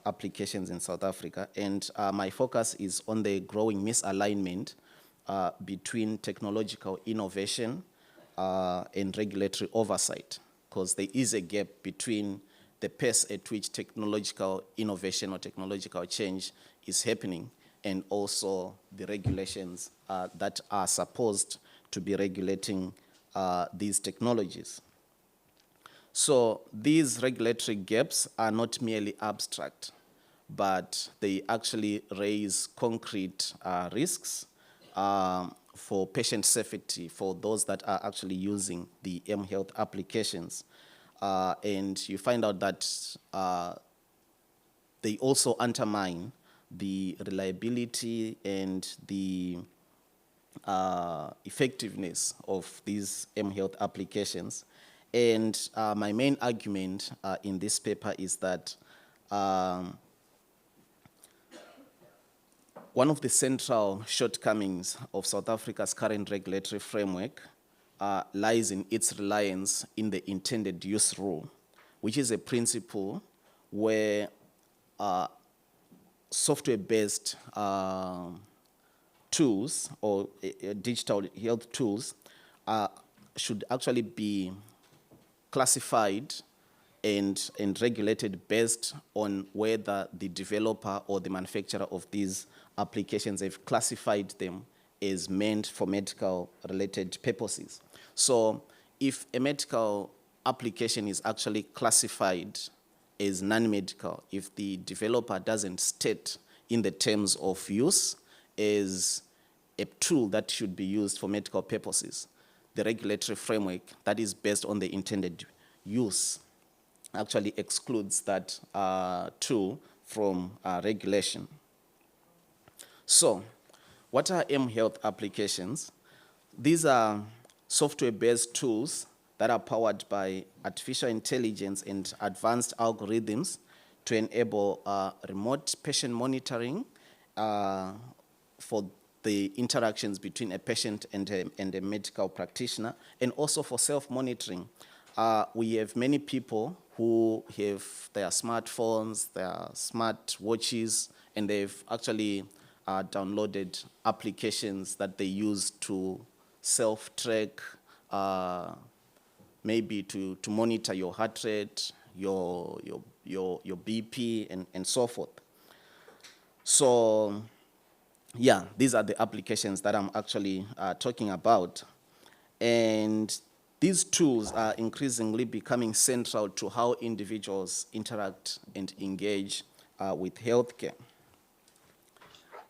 applications in South Africa. And my focus is on the growing misalignment between technological innovation and regulatory oversight, because there is a gap between the pace at which technological innovation or technological change is happening and also the regulations that are supposed to be regulating these technologies. So these regulatory gaps are not merely abstract, but they actually raise concrete risks for patient safety for those that are actually using the mHealth applications. And you find out that they also undermine the reliability and the effectiveness of these mHealth applications. And my main argument in this paper is that one of the central shortcomings of South Africa's current regulatory framework lies in its reliance in the intended use rule, which is a principle where software-based tools or digital health tools should actually be classified and regulated based on whether the developer or the manufacturer of these applications have classified them as meant for medical-related purposes. So if a medical application is actually classified as non-medical, if the developer doesn't state in the terms of use as a tool that should be used for medical purposes, the regulatory framework that is based on the intended use actually excludes that tool from regulation. So, what are mHealth applications? These are software-based tools that are powered by artificial intelligence and advanced algorithms to enable remote patient monitoring for the interactions between a patient and a medical practitioner, and also for self-monitoring. We have many people who have their smartphones, their smart watches, and they've actually downloaded applications that they use to self-track, maybe to monitor your heart rate, your BP, and so forth. So, yeah, these are the applications that I'm actually talking about. And these tools are increasingly becoming central to how individuals interact and engage with healthcare.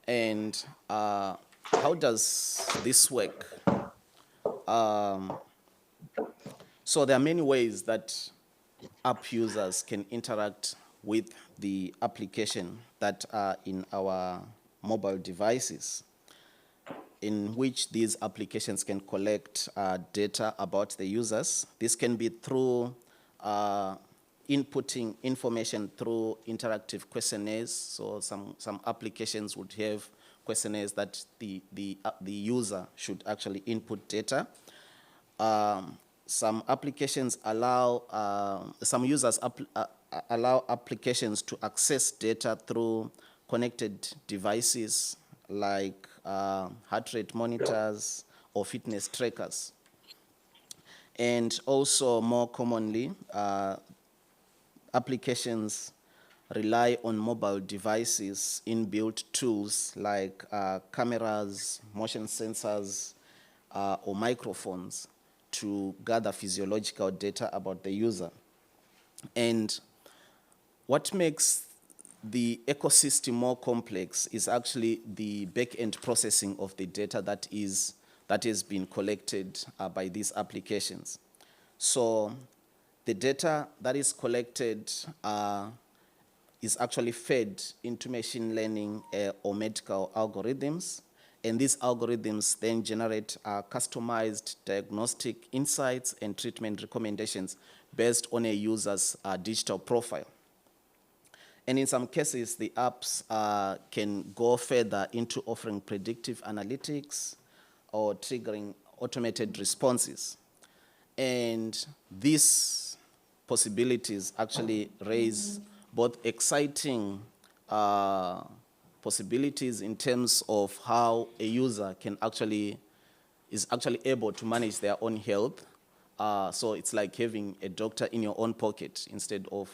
And how does this work? So there are many ways that app users can interact with the application that are in our mobile devices, in which these applications can collect data about the users. This can be through inputting information through interactive questionnaires. So some applications would have questionnaires that the user should actually input data. Some applications allow, some users allow applications to access data through connected devices like heart rate monitors or fitness trackers. And also, more commonly, applications rely on mobile devices, inbuilt tools like cameras, motion sensors, or microphones to gather physiological data about the user. And what makes the ecosystem more complex is actually the back-end processing of the data that has been collected by these applications. So the data that is collected is actually fed into machine learning or medical algorithms, and these algorithms then generate customized diagnostic insights and treatment recommendations based on a user's digital profile. And in some cases, the apps can go further into offering predictive analytics or triggering automated responses. And these possibilities actually raise both exciting possibilities in terms of how a user is actually able to manage their own health. So it's like having a doctor in your own pocket instead of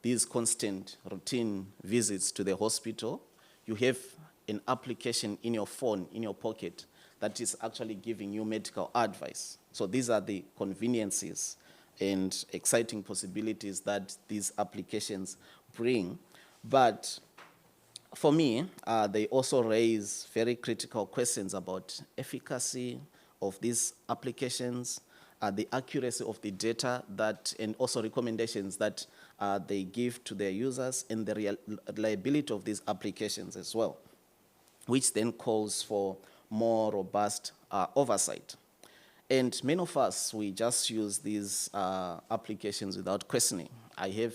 these constant routine visits to the hospital. You have an application in your phone, in your pocket, that is actually giving you medical advice. So these are the conveniences and exciting possibilities that these applications bring. But for me, they also raise very critical questions about efficacy of these applications, the accuracy of the data and also recommendations that they give to their users, and the reliability of these applications as well, which then calls for more robust oversight. And many of us, we just use these applications without questioning. I have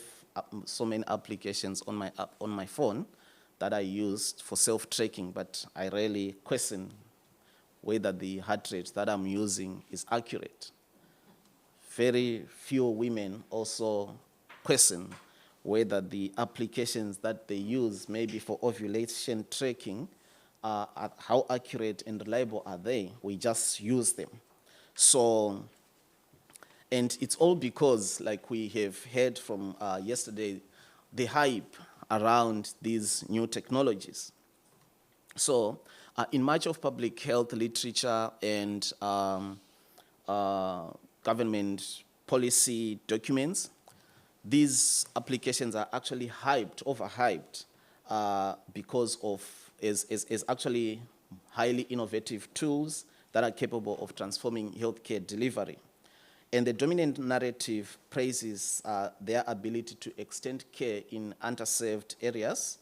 so many applications on my phone that I use for self-tracking, but I rarely question whether the heart rate that I'm using is accurate. Very few women also question whether the applications that they use, maybe for ovulation tracking, how accurate and reliable are they? We just use them. So, and it's all because, like we have heard from yesterday, the hype around these new technologies. So, in much of public health literature and government policy documents, these applications are actually overhyped, because of is actually highly innovative tools that are capable of transforming healthcare delivery. And the dominant narrative praises their ability to extend care in underserved areas.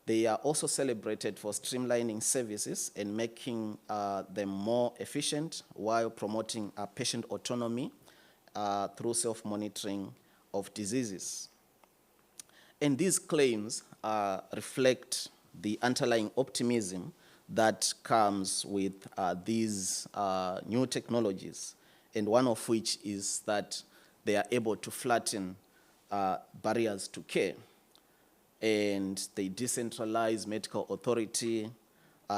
They are also celebrated for streamlining services and making them more efficient while promoting patient autonomy through self-monitoring of diseases. And these claims reflect the underlying optimism that comes with these new technologies, and one of which is that they are able to flatten barriers to care, and they decentralize medical authority,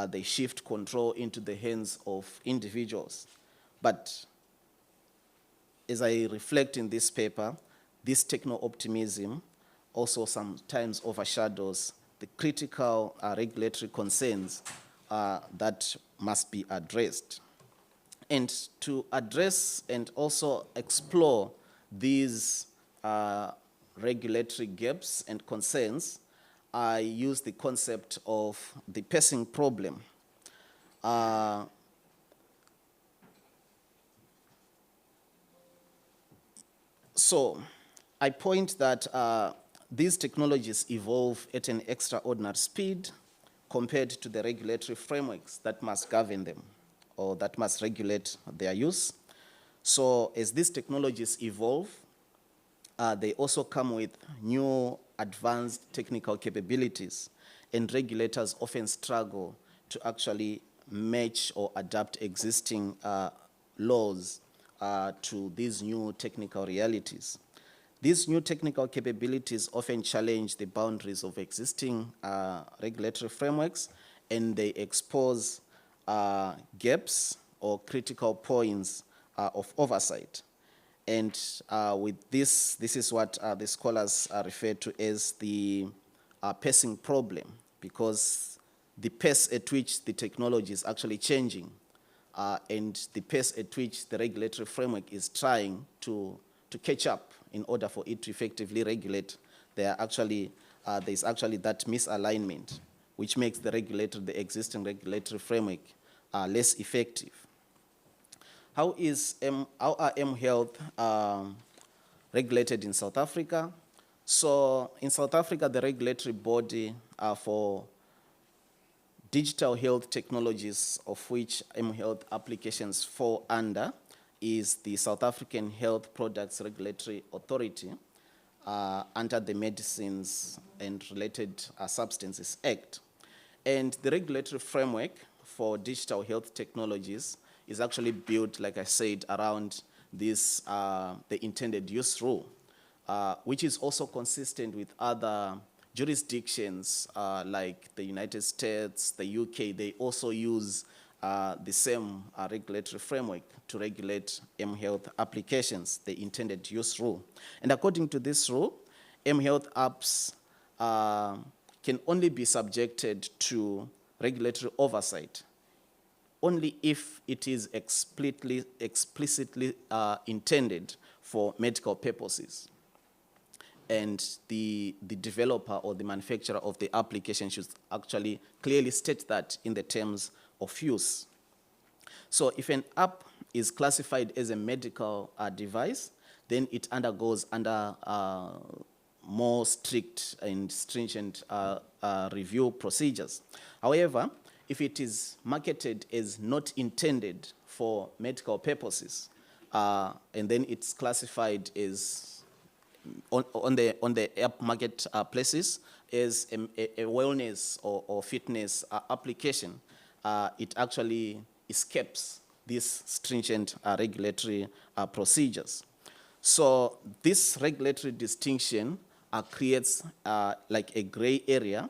they shift control into the hands of individuals. But as I reflect in this paper, this techno-optimism also sometimes overshadows the critical regulatory concerns that must be addressed. And to address and also explore these regulatory gaps and concerns, I use the concept of the pacing problem. So I point that these technologies evolve at an extraordinary speed compared to the regulatory frameworks that must govern them or that must regulate their use. So as these technologies evolve, they also come with new advanced technical capabilities, and regulators often struggle to actually match or adapt existing laws to these new technical realities. These new technical capabilities often challenge the boundaries of existing regulatory frameworks, and they expose gaps or critical points of oversight. And with this is what the scholars refer to as the pacing problem, because the pace at which the technology is actually changing and the pace at which the regulatory framework is trying to catch up in order for it to effectively regulate, there's actually that misalignment, which makes the existing regulatory framework less effective. How are mHealth regulated in South Africa? So in South Africa, the regulatory body for digital health technologies, of which mHealth applications fall under, is the South African Health Products Regulatory Authority under the Medicines and Related Substances Act. And the regulatory framework for digital health technologies is actually built, like I said, around this, the intended use rule, which is also consistent with other jurisdictions like the United States, the UK. They also use the same regulatory framework to regulate mHealth applications, the intended use rule. And according to this rule, mHealth apps can only be subjected to regulatory oversight only if it is explicitly intended for medical purposes. And the developer or the manufacturer of the application should actually clearly state that in the terms of use. So if an app is classified as a medical device, then it undergoes under more strict and stringent review procedures. However, if it is marketed as not intended for medical purposes, and then it's classified as on the app market places as a wellness or fitness application, it actually escapes these stringent regulatory procedures. So this regulatory distinction creates like a gray area,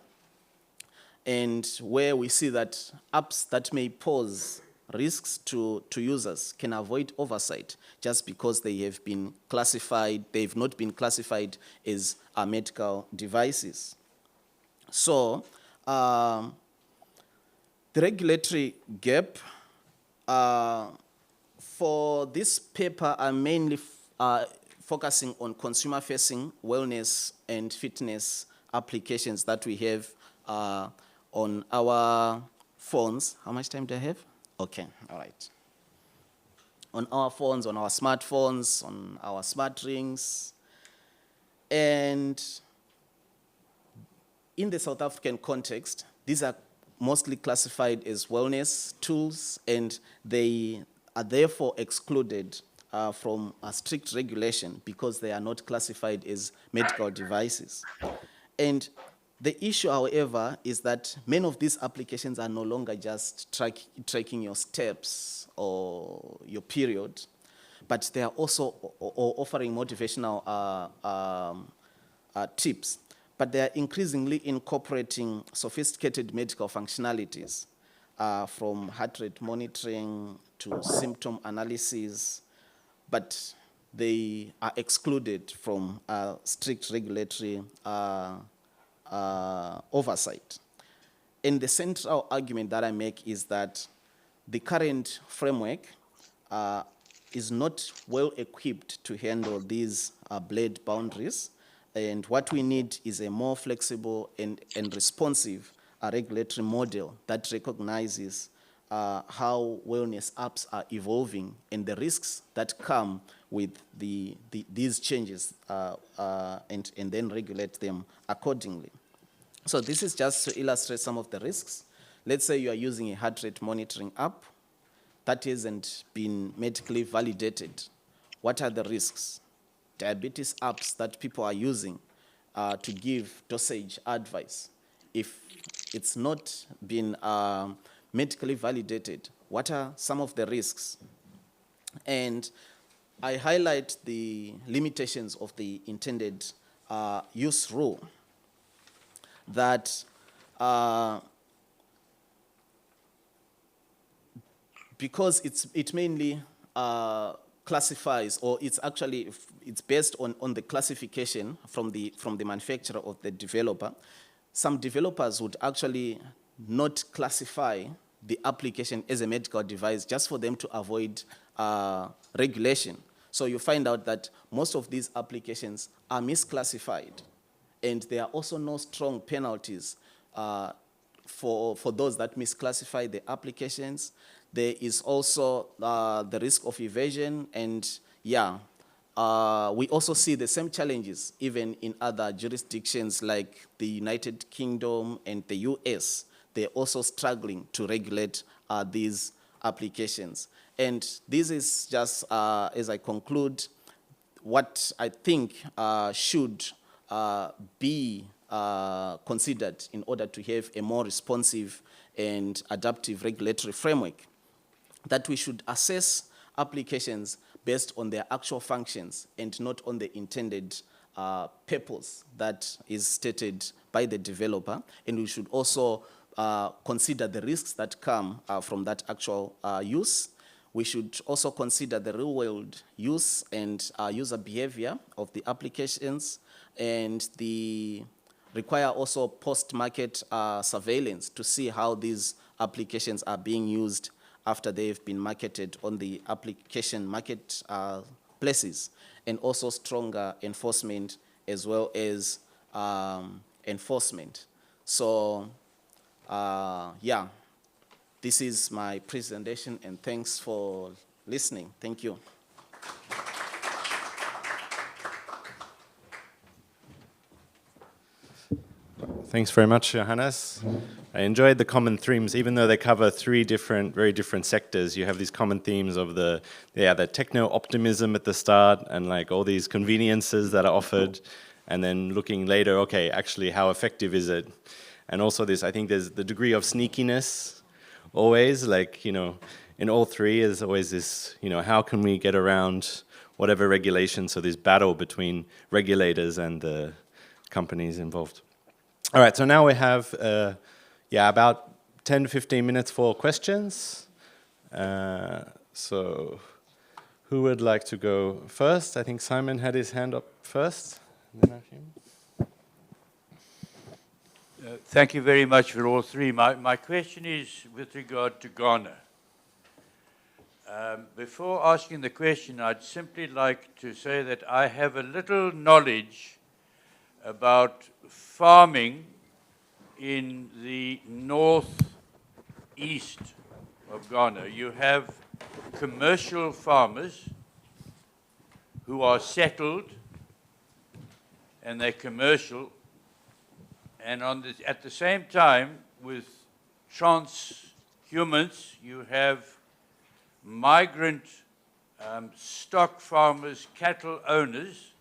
and where we see that apps that may pose risks to users can avoid oversight just because they have been classified, they've not been classified as medical devices. So the regulatory gap for this paper are mainly focusing on consumer-facing wellness and fitness applications that we have on our phones. How much time do I have? Okay, all right. On our phones, on our smartphones, on our smart rings. And in the South African context, these are mostly classified as wellness tools, and they are therefore excluded from a strict regulation because they are not classified as medical devices. And the issue, however, is that many of these applications are no longer just tracking your steps or your period, but they are also offering motivational tips. But they are increasingly incorporating sophisticated medical functionalities, from heart rate monitoring to symptom analysis, but they are excluded from strict regulatory oversight. And the central argument that I make is that the current framework is not well equipped to handle these blurred boundaries, and what we need is a more flexible and responsive regulatory model that recognizes how wellness apps are evolving and the risks that come with these changes, and then regulate them accordingly. So this is just to illustrate some of the risks. Let's say you are using a heart rate monitoring app that hasn't been medically validated. What are the risks? Diabetes apps that people are using to give dosage advice. If it's not been medically validated, what are some of the risks? And I highlight the limitations of the intended use rule, that because it mainly classifies, or it's actually, it's based on the classification from the manufacturer or the developer. Some developers would actually not classify the application as a medical device just for them to avoid regulation. So you find out that most of these applications are misclassified, and there are also no strong penalties for those that misclassify the applications. There is also the risk of evasion, and we also see the same challenges even in other jurisdictions like the United Kingdom and the US. They're also struggling to regulate these applications. And this is just, as I conclude, what I think should be considered in order to have a more responsive and adaptive regulatory framework, that we should assess applications based on their actual functions and not on the intended purpose that is stated by the developer. And we should also consider the risks that come from that actual use. We should also consider the real-world use and user behavior of the applications, and require also post-market surveillance to see how these applications are being used after they've been marketed on the application market places, and also stronger enforcement as well as enforcement. So, this is my presentation, and thanks for listening. Thank you. Thanks very much, Johannes. I enjoyed the common themes, even though they cover three very different sectors. You have these common themes of the techno-optimism at the start, and like all these conveniences that are offered, and then looking later, okay, actually how effective is it? And also this, I think there's the degree of sneakiness always, like, you know, in all three is always this, you know, how can we get around whatever regulation, so this battle between regulators and the companies involved. All right, so now we have about 10 to 15 minutes for questions. So who would like to go first? I think Simon had his hand up first. Thank you very much for all three. My question is with regard to Ghana. Before asking the question, I'd simply like to say that I have a little knowledge about farming in the northeast of Ghana. You have commercial farmers who are settled, and they're commercial, and at the same time, with transhumance, you have migrant stock farmers, cattle owners,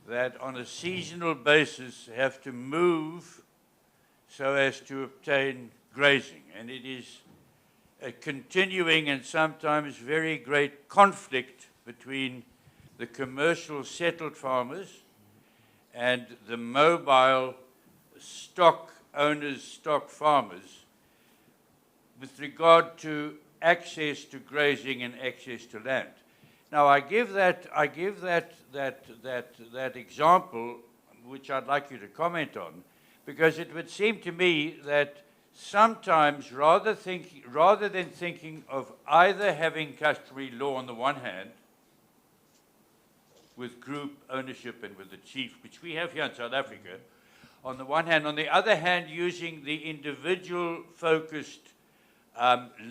that on a seasonal basis have to move so as to obtain grazing. And it is a continuing and sometimes very great conflict between the commercial settled farmers and the mobile stock owners, stock farmers, with regard to access to grazing and access to land. Now, I give that example, which I'd like you to comment on, because it would seem to me that sometimes, rather than thinking of either having customary law on the one hand, with group ownership and with the chief, which we have here in South Africa, on the one hand, on the other hand, using the individual-focused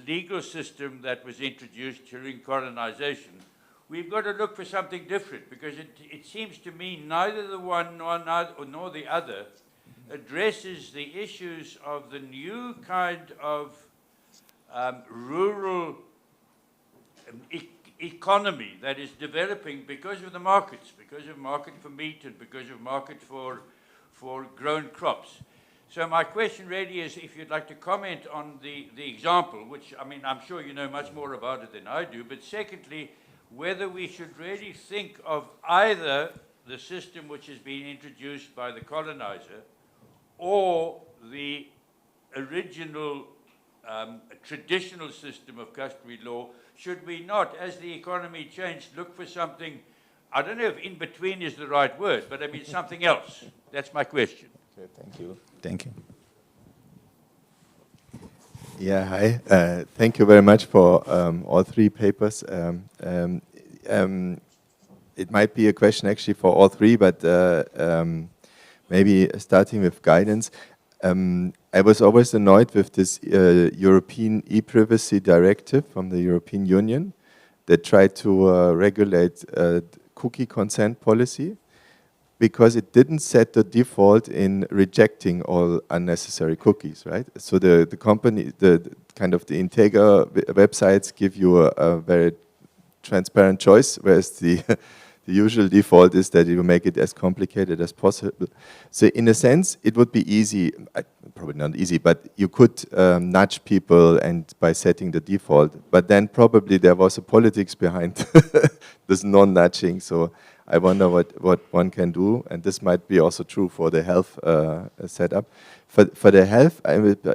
legal system that was introduced during colonization, we've got to look for something different, because it seems to me neither the one nor the other addresses the issues of the new kind of rural economy that is developing because of the markets, because of market for meat and because of market for grown crops. So my question really is, if you'd like to comment on the example, which, I mean, I'm sure you know much more about it than I do, but secondly, whether we should really think of either the system which has been introduced by the colonizer or the original traditional system of customary law. Should we not, as the economy changed, look for something, I don't know if in between is the right word, but I mean something else? That's my question. Okay, thank you. Thank you. Yeah, hi. Thank you very much for all three papers. It might be a question actually for all three, but maybe starting with guidance. I was always annoyed with this European e-privacy directive from the European Union that tried to regulate cookie consent policy, because it didn't set the default in rejecting all unnecessary cookies, right? So the company, the Integra websites give you a very transparent choice, whereas the usual default is that you make it as complicated as possible. So in a sense, it would be easy, probably not easy, but you could nudge people and by setting the default. But then probably there was a politics behind this non-nudging. So I wonder what one can do, and this might be also true for the health setup. For the health,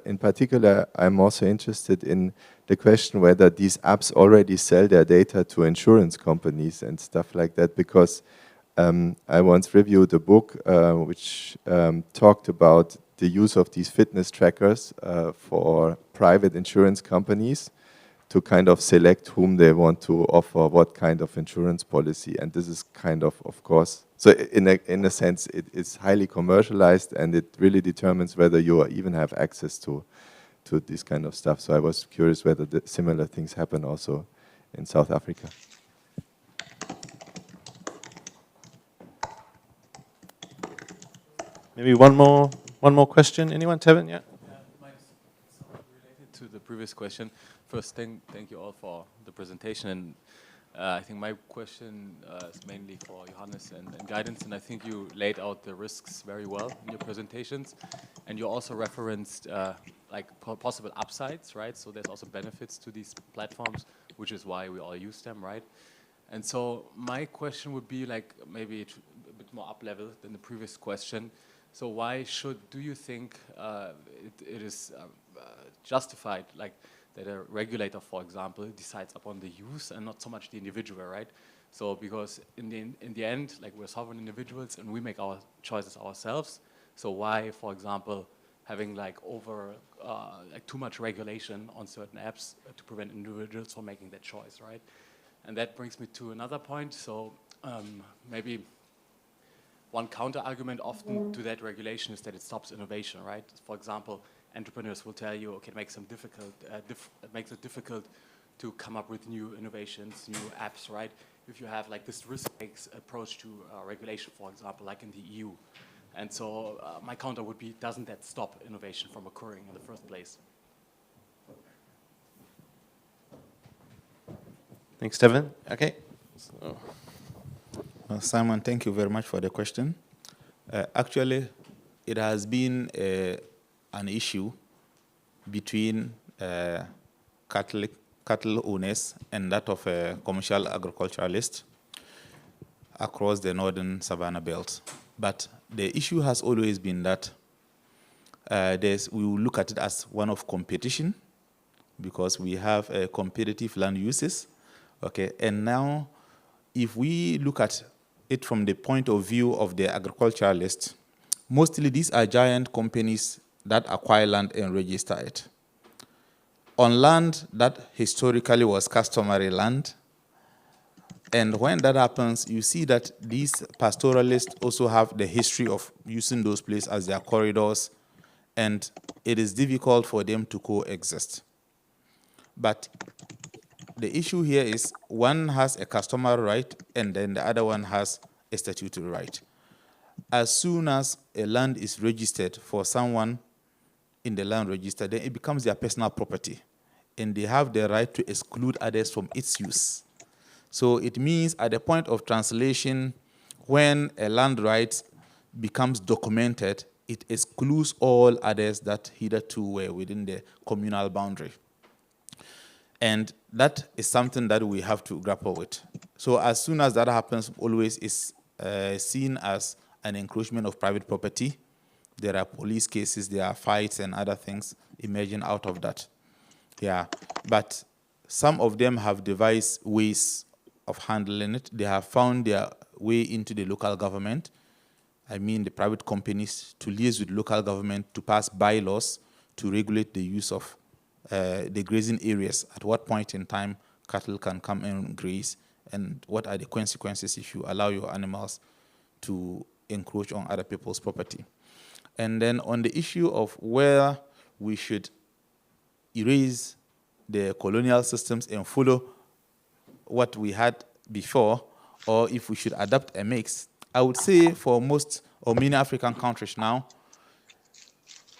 in particular, I'm also interested in the question whether these apps already sell their data to insurance companies and stuff like that, because I once reviewed a book which talked about the use of these fitness trackers for private insurance companies to kind of select whom they want to offer what kind of insurance policy. And this is kind of course, so in a sense, it is highly commercialized, and it really determines whether you even have access to this kind of stuff. So I was curious whether similar things happen also in South Africa. Maybe one more question. Anyone? Tevin, yeah? Mine's somewhat related to the previous question. First, thank you all for the presentation. And I think my question is mainly for Johannes and guidance. And I think you laid out the risks very well in your presentations. And you also referenced like possible upsides, right? So there's also benefits to these platforms, which is why we all use them, right? And so my question would be like maybe a bit more up level than the previous question. So why do you think it is justified, like that a regulator, for example, decides upon the use and not so much the individual, right? So because in the end, like we're sovereign individuals and we make our choices ourselves. So why, for example, having like like too much regulation on certain apps to prevent individuals from making that choice, right? And that brings me to another point. So maybe one counter argument often to that regulation is that it stops innovation, right? For example, entrepreneurs will tell you, okay, it makes it difficult to come up with new innovations, new apps, right? If you have like this risk-based approach to regulation, for example, like in the EU. And so my counter would be, doesn't that stop innovation from occurring in the first place? Thanks, Tevin. Okay. So. Well, Simon, thank you very much for the question. Actually, it has been an issue between cattle owners and that of commercial agriculturalists across the northern savanna belt. But the issue has always been that we will look at it as one of competition, because we have competitive land uses. Okay, and now if we look at it from the point of view of the agriculturalists, mostly these are giant companies that acquire land and register it on land that historically was customary land. And when that happens, you see that these pastoralists also have the history of using those places as their corridors, and it is difficult for them to coexist. But the issue here is one has a customary right and then the other one has a statutory right. As soon as a land is registered for someone in the land register, then it becomes their personal property, and they have the right to exclude others from its use. So it means at the point of translation, when a land right becomes documented, it excludes all others that hitherto were within the communal boundary. And that is something that we have to grapple with. So as soon as that happens, always is seen as an encroachment of private property. There are police cases, there are fights and other things emerging out of that. Yeah, but some of them have devised ways of handling it. They have found their way into the local government. I mean the private companies, to liaise with local government to pass bylaws to regulate the use of the grazing areas, at what point in time cattle can come and graze, and what are the consequences if you allow your animals to encroach on other people's property. And then on the issue of where we should erase the colonial systems and follow what we had before, or if we should adopt a mix, I would say for most or many African countries now,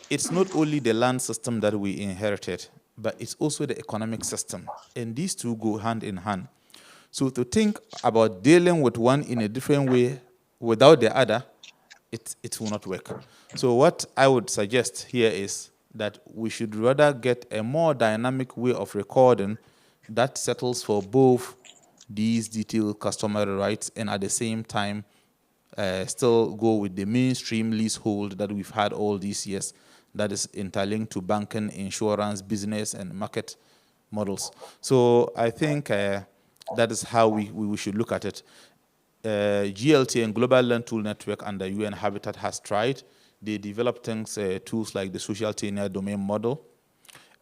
it's not only the land system that we inherited, but it's also the economic system. And these two go hand in hand. So to think about dealing with one in a different way without the other, it will not work. So what I would suggest here is that we should rather get a more dynamic way of recording that settles for both these detailed customary rights and at the same time still go with the mainstream leasehold that we've had all these years, that is interlinked to banking, insurance, business, and market models. So I think that is how we should look at it. GLT and Global Land Tool Network under UN Habitat has tried. They developed things, tools like the social tenure domain model.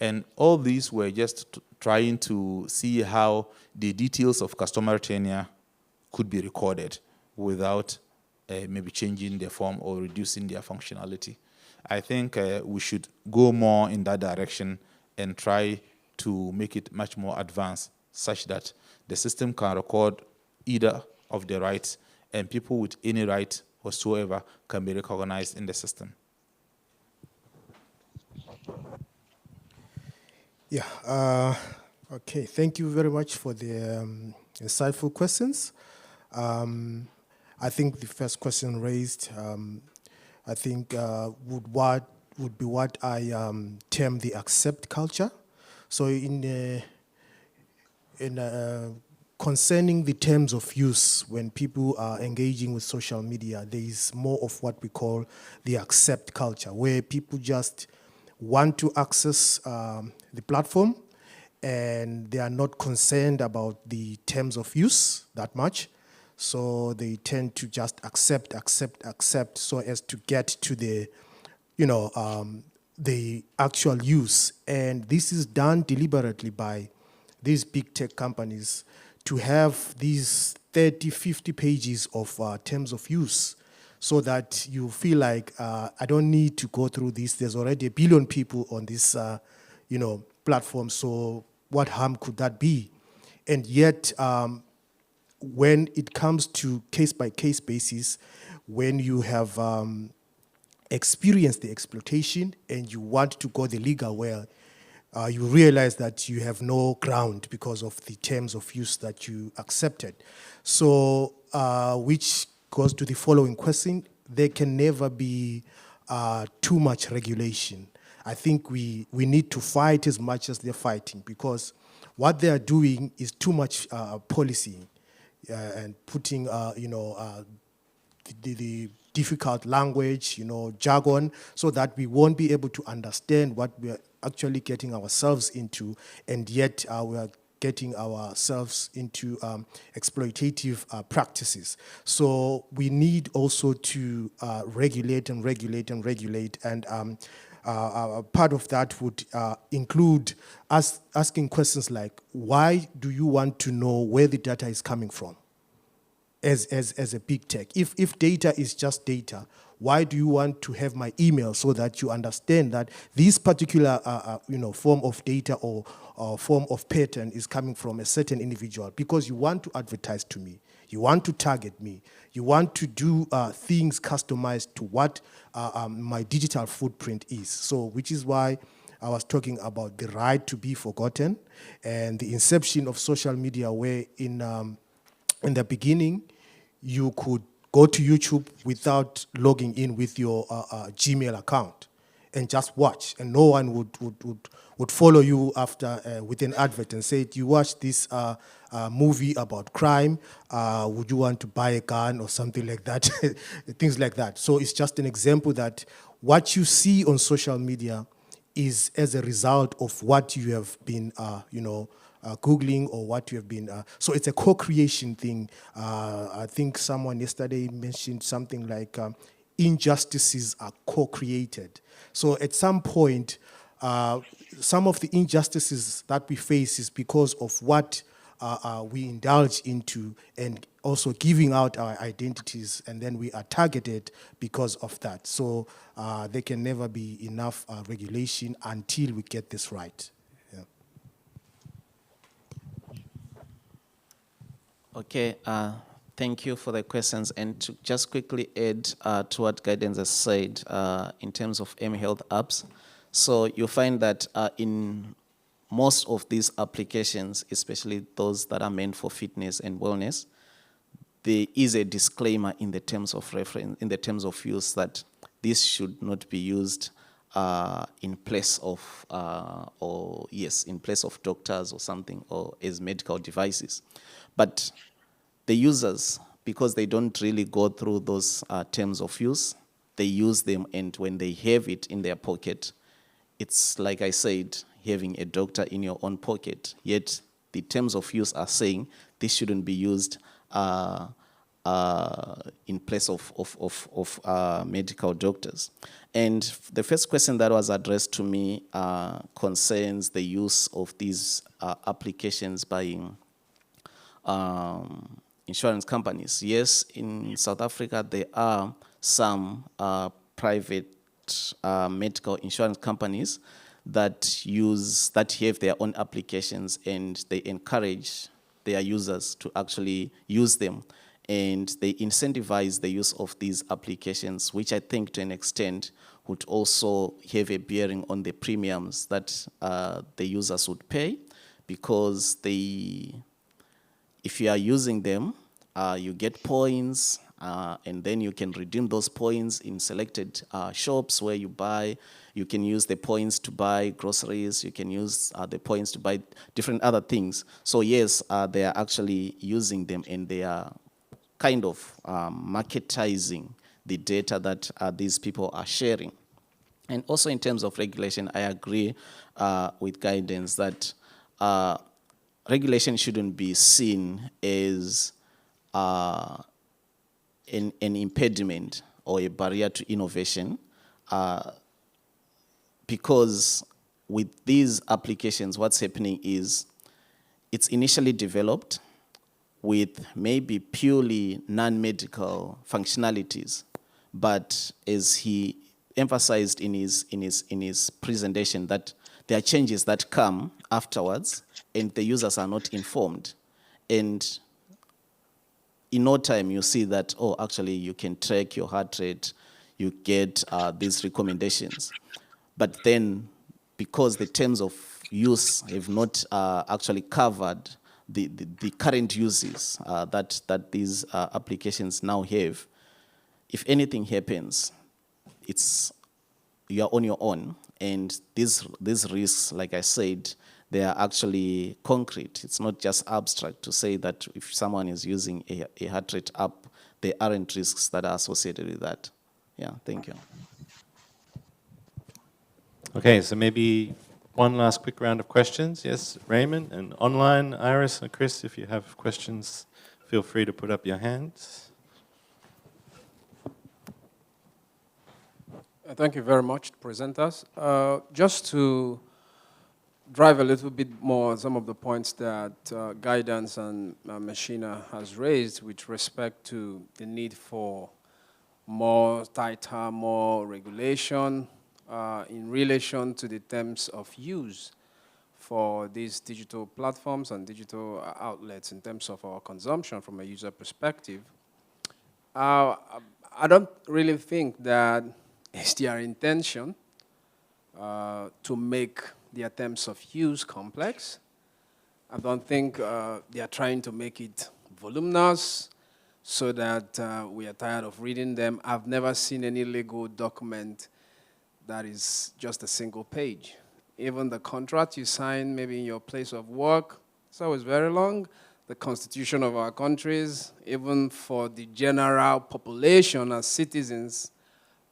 And all these were just trying to see how the details of customer tenure could be recorded without maybe changing their form or reducing their functionality. I think we should go more in that direction and try to make it much more advanced, such that the system can record either of the rights, and people with any right whatsoever can be recognized in the system. Yeah, okay, thank you very much for the insightful questions. I think the first question raised, I think would be what I term the accept culture. So concerning the terms of use, when people are engaging with social media, there is more of what we call the accept culture, where people just want to access the platform and they are not concerned about the terms of use that much. So they tend to just accept so as to get to the, the actual use. And this is done deliberately by these big tech companies to have these 30, 50 pages of terms of use, so that you feel like, I don't need to go through this. There's already 1 billion people on this platform, so what harm could that be? And yet, when it comes to case-by-case basis, when you have experienced the exploitation and you want to go the legal way, you realize that you have no ground because of the terms of use that you accepted. So, which goes to the following question: there can never be too much regulation. I think we need to fight as much as they're fighting, because what they are doing is too much policy and putting, the difficult language, jargon, so that we won't be able to understand what we are actually getting ourselves into, and yet we are getting ourselves into exploitative practices. So we need also to regulate, and part of that would include us asking questions like, why do you want to know where the data is coming from as a big tech? If data is just data, why do you want to have my email so that you understand that this particular form of data or form of pattern is coming from a certain individual? Because you want to advertise to me, you want to target me, you want to do things customized to what my digital footprint is. So, which is why I was talking about the right to be forgotten and the inception of social media, where in the beginning you could go to YouTube without logging in with your Gmail account. and just watch, and no one would follow you after with an advert and say, you watch this movie about crime, would you want to buy a gun or something like that, things like that. So it's just an example that what you see on social media is as a result of what you have been, Googling, or what you have been, so it's a co-creation thing. I think someone yesterday mentioned something like injustices are co-created. So at some point, some of the injustices that we face is because of what we indulge into, and also giving out our identities, and then we are targeted because of that. So there can never be enough regulation until we get this right. Yeah. Okay, thank you for the questions. And to just quickly add to what Guidance has said in terms of mHealth apps. So you find that in most of these applications, especially those that are meant for fitness and wellness, there is a disclaimer in the terms of reference, in the terms of use, that this should not be used in place of, in place of doctors or something, or as medical devices. But the users, because they don't really go through those terms of use, they use them, and when they have it in their pocket, it's like I said, having a doctor in your own pocket, yet the terms of use are saying this shouldn't be used in place of medical doctors. And the first question that was addressed to me concerns the use of these applications by insurance companies. Yes, in South Africa, there are some private medical insurance companies that have their own applications, and they encourage their users to actually use them, and they incentivize the use of these applications, which I think to an extent would also have a bearing on the premiums that the users would pay, because if you are using them, you get points, and then you can redeem those points in selected shops where you buy. You can use the points to buy groceries. You can use the points to buy different other things. So yes, they are actually using them, and they are kind of marketizing the data that these people are sharing. And also in terms of regulation, I agree with Guidance that regulation shouldn't be seen as an impediment or a barrier to innovation, because with these applications, what's happening is it's initially developed with maybe purely non-medical functionalities, but as he emphasized in his presentation, that there are changes that come afterwards, and the users are not informed. And in no time, you see that, oh, actually, you can track your heart rate, you get these recommendations. But then, because the terms of use have not actually covered the current uses that these applications now have, if anything happens, you are on your own. And these risks, like I said, they are actually concrete. It's not just abstract to say that if someone is using a heart rate app, there aren't risks that are associated with that. Yeah, thank you. Okay, so maybe one last quick round of questions. Yes, Raymond, and online, Iris and Chris, if you have questions, feel free to put up your hands. Thank you very much, presenters. Just to drive a little bit more some of the points that Guidance and Machinya has raised with respect to the need for more tighter, more regulation in relation to the terms of use for these digital platforms and digital outlets in terms of our consumption from a user perspective. I don't really think that it's their intention to make their terms of use complex. I don't think they are trying to make it voluminous so that we are tired of reading them. I've never seen any legal document that is just a single page. Even the contract you sign maybe in your place of work, it's always very long. The constitution of our countries, even for the general population as citizens,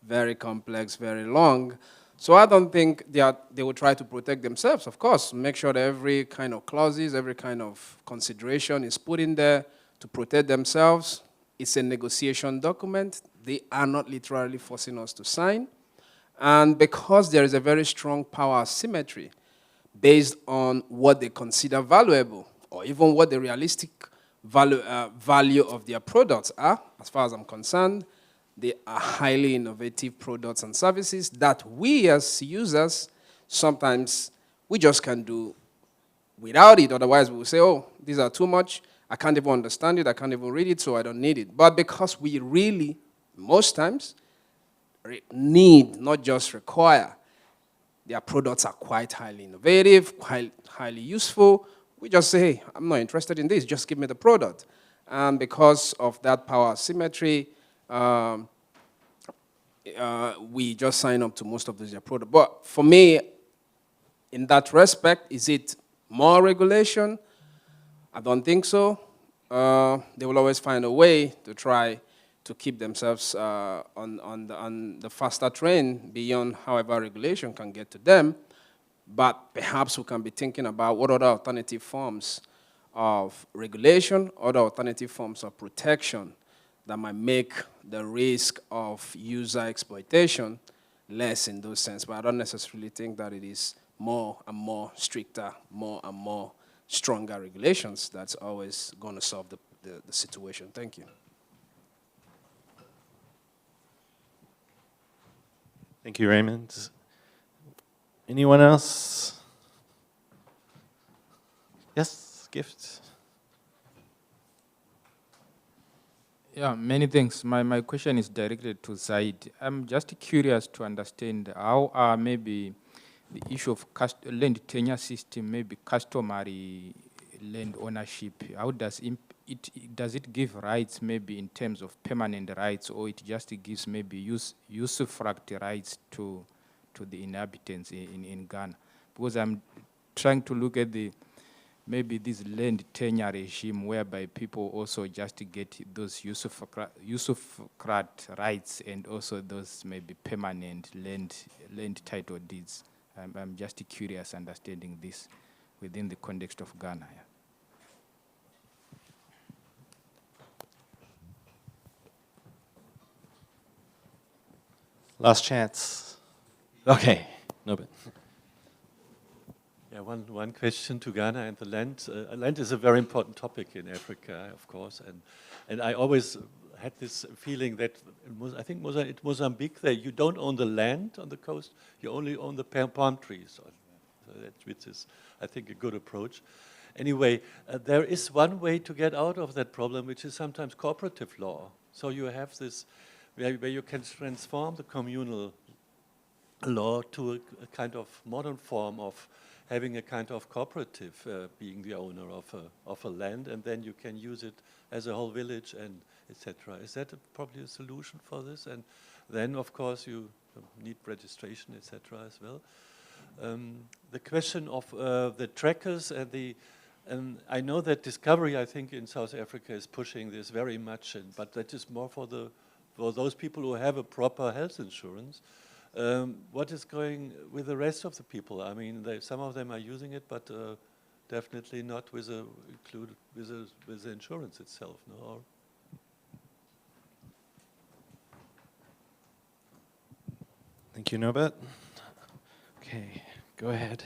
very complex, very long. So I don't think they will try to protect themselves, of course, make sure that every kind of clauses, every kind of consideration is put in there to protect themselves. It's a negotiation document. They are not literally forcing us to sign. And because there is a very strong power asymmetry based on what they consider valuable, or even what the realistic value of their products are, as far as I'm concerned, they are highly innovative products and services that we as users, sometimes we just can't do without it. Otherwise, we will say, oh, these are too much. I can't even understand it. I can't even read it, so I don't need it. But because we really, most times, need, not just require, their products are quite highly innovative, quite highly useful. We just say, hey, I'm not interested in this. Just give me the product. And because of that power asymmetry, we just sign up to most of these products. But for me, in that respect, is it more regulation? I don't think so. They will always find a way to try to keep themselves on the faster train beyond however regulation can get to them. But perhaps we can be thinking about what other alternative forms of regulation, other alternative forms of protection that might make the risk of user exploitation less in those sense. But I don't necessarily think that it is more and more stricter, more and more stronger regulations that's always going to solve the situation. Thank you. Thank you, Raymond. Anyone else? Yes, Gift. Yeah, many things. My question is directed to Zaid. I'm just curious to understand how maybe the issue of land tenure system, maybe customary land ownership, how does it give rights maybe in terms of permanent rights, or it just gives maybe usufruct rights to the inhabitants in Ghana? Because I'm trying to look at maybe this land tenure regime whereby people also just get those usufruct rights and also those maybe permanent land title deeds. I'm just curious understanding this within the context of Ghana. Yeah. Last chance. Okay, Norbert. Yeah, one question to Ghana and the land. Land is a very important topic in Africa, of course, and I always had this feeling that I think in Mozambique, you don't own the land on the coast, you only own the palm trees. So which is, I think, a good approach. Anyway, there is one way to get out of that problem, which is sometimes cooperative law. So you have this where you can transform the communal law to a kind of modern form of having a kind of cooperative, being the owner of a land, and then you can use it as a whole village and etc. Is that probably a solution for this? And then, of course, you need registration, etc. as well. The question of the trackers and I know that Discovery, I think, in South Africa is pushing this very much, but that is more for those people who have a proper health insurance. What is going with the rest of the people? I mean, some of them are using it, but definitely not with the insurance itself. No. Thank you, Norbert. Okay, go ahead.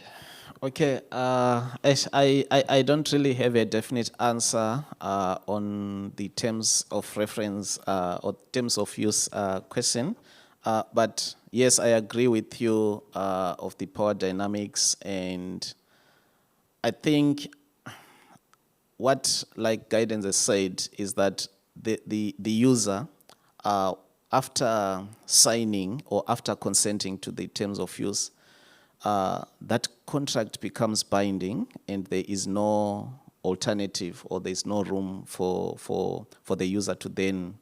Okay, I don't really have a definite answer on the terms of reference or terms of use question, but yes, I agree with you of the power dynamics, and I think what, like Guidance has said, is that the user, after signing or after consenting to the terms of use, that contract becomes binding, and there is no alternative, or there is no room for the user to then,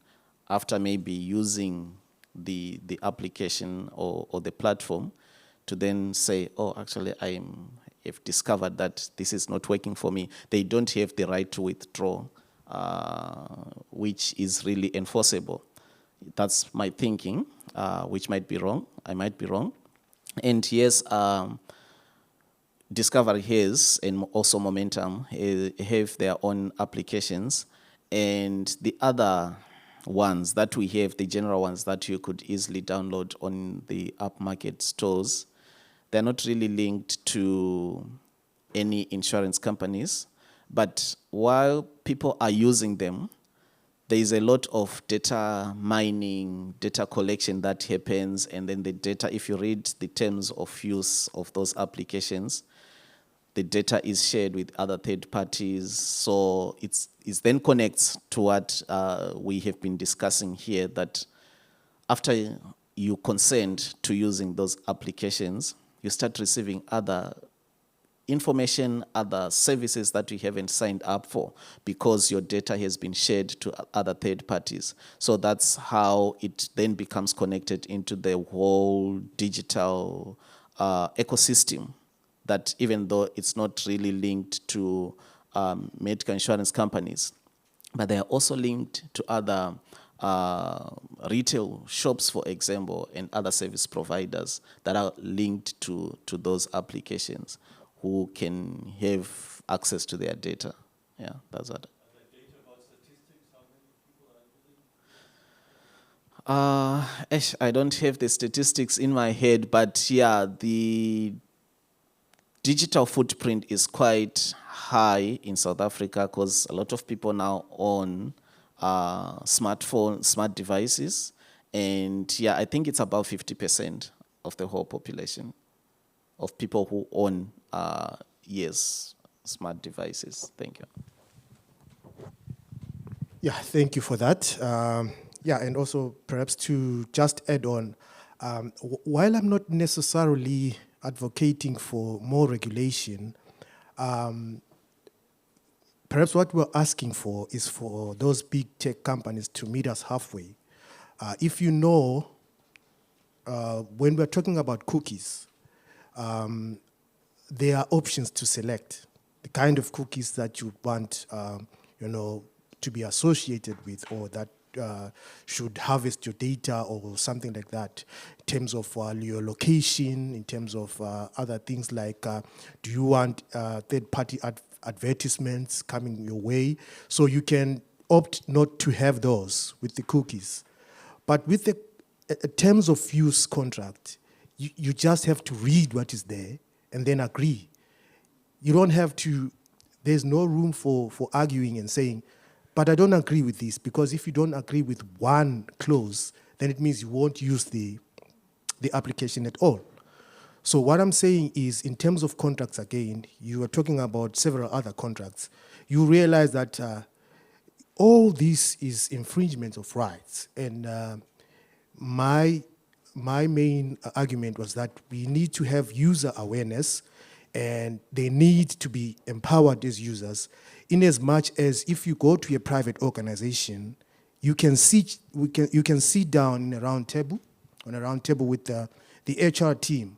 after maybe using the application or the platform to then say, oh, actually, I've discovered that this is not working for me. They don't have the right to withdraw, which is really enforceable. That's my thinking, which might be wrong. I might be wrong. And yes, Discovery has, and also Momentum, have their own applications. And the other ones that we have, the general ones that you could easily download on the app market stores, they're not really linked to any insurance companies. But while people are using them, there is a lot of data mining, data collection that happens, and then the data, if you read the terms of use of those applications, the data is shared with other third parties. So it then connects to what we have been discussing here, that after you consent to using those applications, you start receiving other information, other services that you haven't signed up for because your data has been shared to other third parties. So that's how it then becomes connected into the whole digital ecosystem, that even though it's not really linked to medical insurance companies, but they are also linked to other retail shops, for example, and other service providers that are linked to those applications, who can have access to their data. Yeah, that's what. I don't have the statistics in my head, but yeah, the digital footprint is quite high in South Africa because a lot of people now own smart devices. And yeah, I think it's about 50% of the whole population of people who own, yes, smart devices. Thank you. Yeah, thank you for that. Yeah, and also perhaps to just add on, while I'm not necessarily advocating for more regulation, perhaps what we're asking for is for those big tech companies to meet us halfway. If you know, when we're talking about cookies, there are options to select the kind of cookies that you want, to be associated with, or that should harvest your data or something like that, in terms of your location, in terms of other things like, do you want third-party advertisements coming your way? So you can opt not to have those with the cookies. But with the terms of use contract, you just have to read what is there and then agree. You don't have to, there's no room for arguing and saying, but I don't agree with this, because if you don't agree with one clause, then it means you won't use the application at all. So what I'm saying is, in terms of contracts, again, you are talking about several other contracts. You realize that all this is infringement of rights. And my main argument was that we need to have user awareness, and they need to be empowered as users, in as much as if you go to a private organization, you can sit down on a round table with the HR team,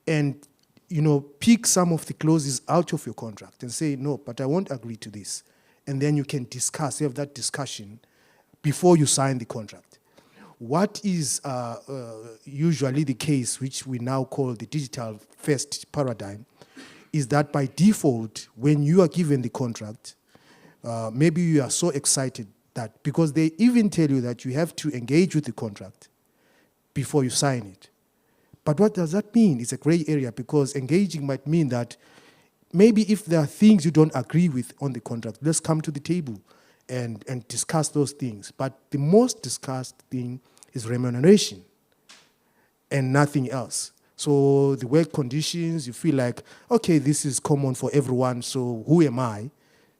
and pick some of the clauses out of your contract and say, no, but I won't agree to this. And then you can have that discussion before you sign the contract. What is usually the case, which we now call the digital first paradigm, is that by default, when you are given the contract, maybe you are so excited that, because they even tell you that you have to engage with the contract before you sign it. But what does that mean? It's a gray area, because engaging might mean that maybe if there are things you don't agree with on the contract, let's come to the table and discuss those things. But the most discussed thing is remuneration and nothing else. So the work conditions, you feel like, okay, this is common for everyone, so who am I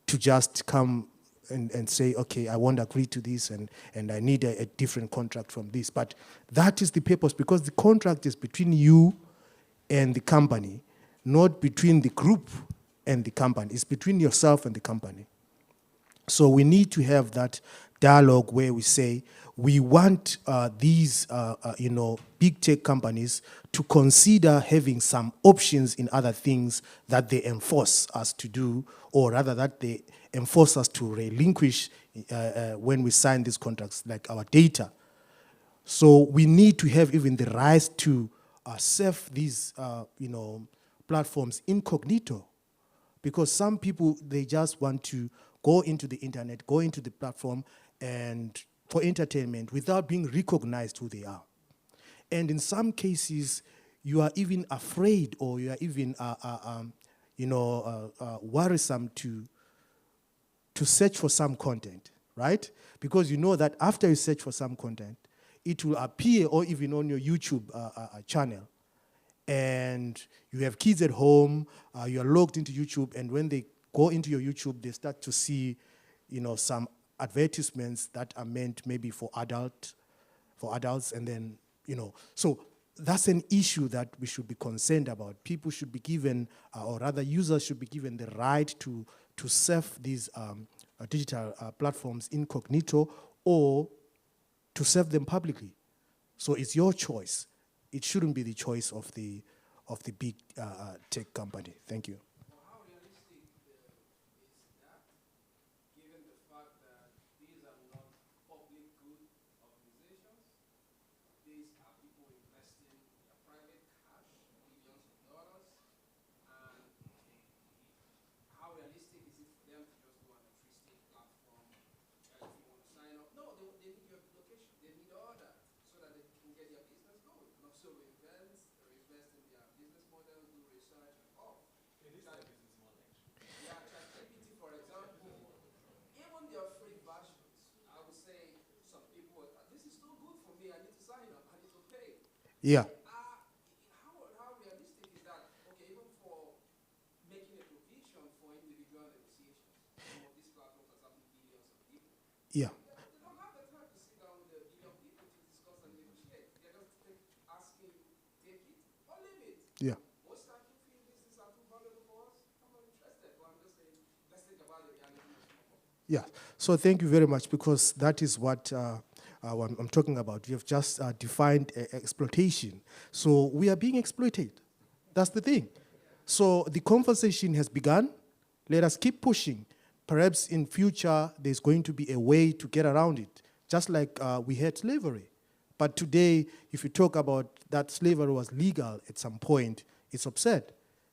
to just come and say, okay, I won't agree to this, and I need a different contract from this. But that is the purpose, because the contract is between you and the company, not between the group and the company. It's between yourself and the company. So we need to have that dialogue where we say we want these, big tech companies to consider having some options in other things that they enforce us to do, or rather that they enforce us to relinquish when we sign these contracts, like our data. So we need to have even the right to surf these, platforms incognito, because some people, they just want to go into the internet, go into the platform, and for entertainment without being recognized who they are. And in some cases, you are even afraid, or you are even, worrisome to search for some content, right? Because you know that after you search for some content, it will appear, or even on your YouTube channel. And you have kids at home, you are logged into YouTube, and when they go into your YouTube, they start to see, some advertisements that are meant maybe for adults, and then, so that's an issue that we should be concerned about. People should be given, or rather users should be given the right to surf these digital platforms incognito, or to surf them publicly. So it's your choice. It shouldn't be the choice of the big tech company. Thank you. How realistic is that, given the fact that these are not public good organizations? These are people investing their private cash, millions of dollars, and how realistic is it for them to just go on a free state platform? If you want to sign up, no, they need your location, they need all that, so that they can get their business going, and also invest in their business model, do research, and all. It is a business model, actually. Yeah, ChatGPT, for example, even their free versions, I would say some people, this is too good for me, I need to sign up, I need to pay. Yeah. How realistic is that? Okay, even for making a provision for individual negotiations, some of these platforms are serving billions of people. Yeah. They don't have the time to sit down with a billion people to discuss and negotiate. They're just asking, take it or leave it. Yeah. Most times you feel these are too valuable for us. I'm not interested, but I'm just saying, let's think about it. Yeah. So thank you very much, because that is what I'm talking about. You have just defined exploitation. So we are being exploited. That's the thing. So the conversation has begun. Let us keep pushing. Perhaps in future, there's going to be a way to get around it, just like we had slavery. But today, if you talk about that slavery was legal at some point, it's absurd,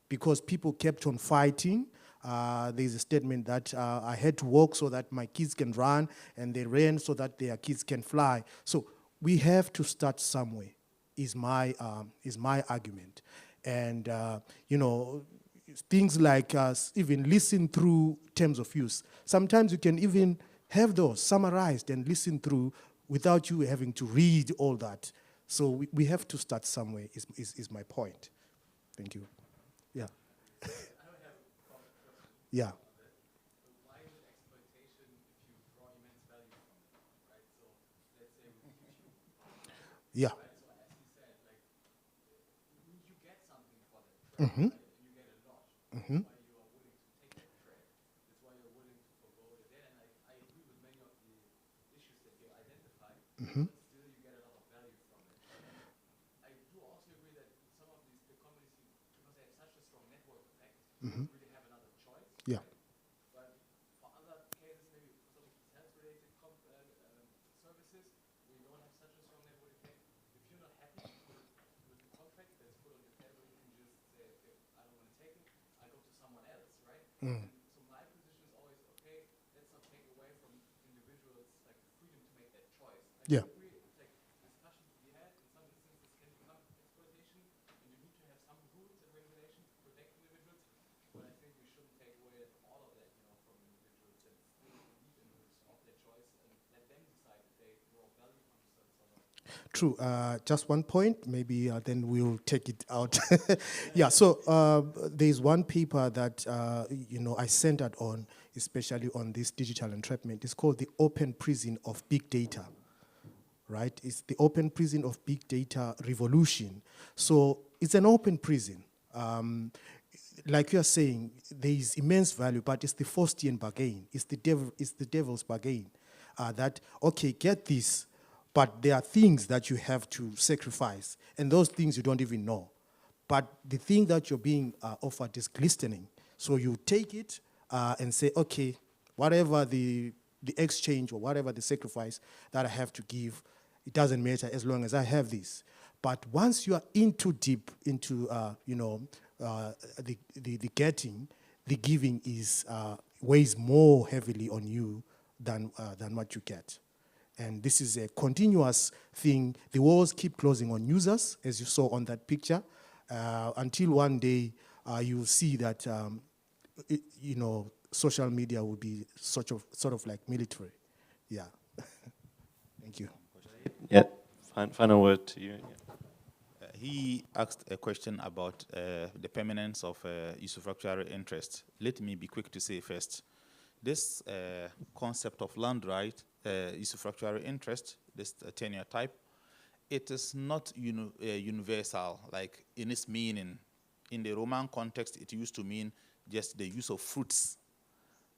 because people kept on fighting. There's a statement that I had to walk so that my kids can run, and they ran so that their kids can fly. So we have to start somewhere, is my argument. And, things like even listen through terms of use. Sometimes you can even have those summarized and listen through without you having to read all that. So we have to start somewhere, is my point. Thank you. Yeah. Yeah. Why is it exploitation if you draw immense value from it, right? So let's say with YouTube. Yeah. Right? So as you said, like, you get something for that trade, right? And you get a lot. That's why you are willing to take that trade. That's why you're willing to forgo it there. And I agree with many of the issues that you identified, but still you get a lot of value from it. I do also agree that some of these big companies, because they have such a strong network effect, don't really have another choice. Yeah. But for other cases, maybe for some health-related services, where you don't have such a strong network effect, if you're not happy with the contract that's put on your table, you can just say, okay, I don't want to take it, I go to someone else, right? And so my position is always, okay, let's not take away from individuals like the freedom to make that choice. I agree, it's like discussions we had, in some instances can become exploitation, and you need to have some rules and regulations to protect individuals, but I think we shouldn't take away all of that, from individuals that still need individuals of their choice and let them decide if they draw value from the service or not. True. Just one point, maybe then we'll take it out. Yeah, so there's one paper that, I centered on, especially on this digital entrapment. It's called the Open Prison of Big Data, right? It's the Open Prison of Big Data Revolution. So it's an open prison. Like you are saying, there is immense value, but it's the Faustian bargain. It's the devil's bargain. that, okay, get this, but there are things that you have to sacrifice, and those things you don't even know. But the thing that you're being offered is glistening. So you take it and say, okay, whatever the exchange or whatever the sacrifice that I have to give, it doesn't matter as long as I have this. But once you are in too deep into the getting, the giving is weighs more heavily on you than what you get. And this is a continuous thing. The walls keep closing on users, as you saw on that picture, until one day you see that social media will be sort of like military. Yeah. Thank you. Yeah. Final word to you. Yeah. He asked a question about the permanence of usufructuary interest. Let me be quick to say first, this concept of land right, usufructuary interest, this tenure type, it is not universal, like in its meaning. In the Roman context, it used to mean just the use of fruits,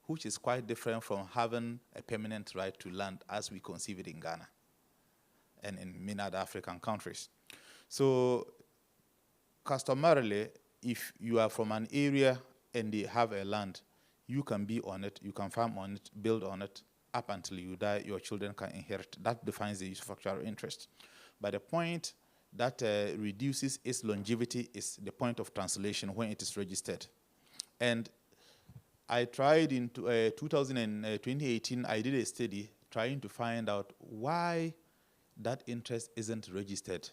which is quite different from having a permanent right to land as we conceive it in Ghana and in many other African countries. So customarily, if you are from an area and they have a land, you can be on it, you can farm on it, build on it, up until you die, your children can inherit. That defines the usufructuary interest. But the point that reduces its longevity is the point of translation when it is registered. And I tried in 2018, I did a study trying to find out why that interest isn't registered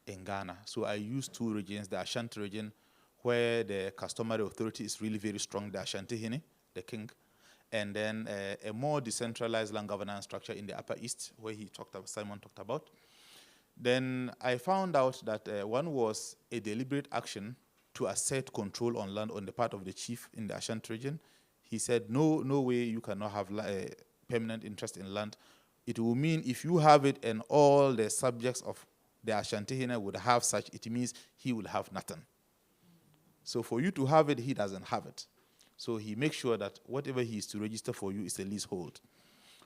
in Ghana. So I used two regions, the Ashanti region, where the customary authority is really very strong, the Ashanti Hine, the king, and then a more decentralized land governance structure in the Upper East, where Simon talked about. Then I found out that one was a deliberate action to assert control on land on the part of the chief in the Ashanti region. He said, no way you cannot have a permanent interest in land. It will mean if you have it and all the subjects of the Ashanti Hine would have such, it means he will have nothing. So for you to have it, he doesn't have it. So he makes sure that whatever he is to register for you is a leasehold.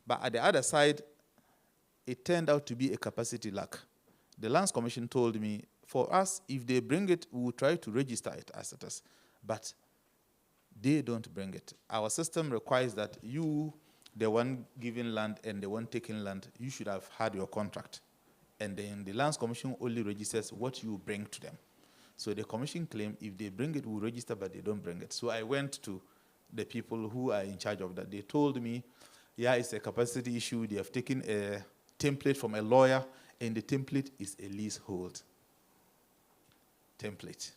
But at the other side, it turned out to be a capacity lack. The Lands Commission told me, for us, if they bring it, we will try to register it as it is. But they don't bring it. Our system requires that you, the one giving land and the one taking land, you should have had your contract. And then the Lands Commission only registers what you bring to them. So the commission claimed if they bring it, we'll register, but they don't bring it. So I went to the people who are in charge of that. They told me, yeah, it's a capacity issue. They have taken a template from a lawyer, and the template is a leasehold template.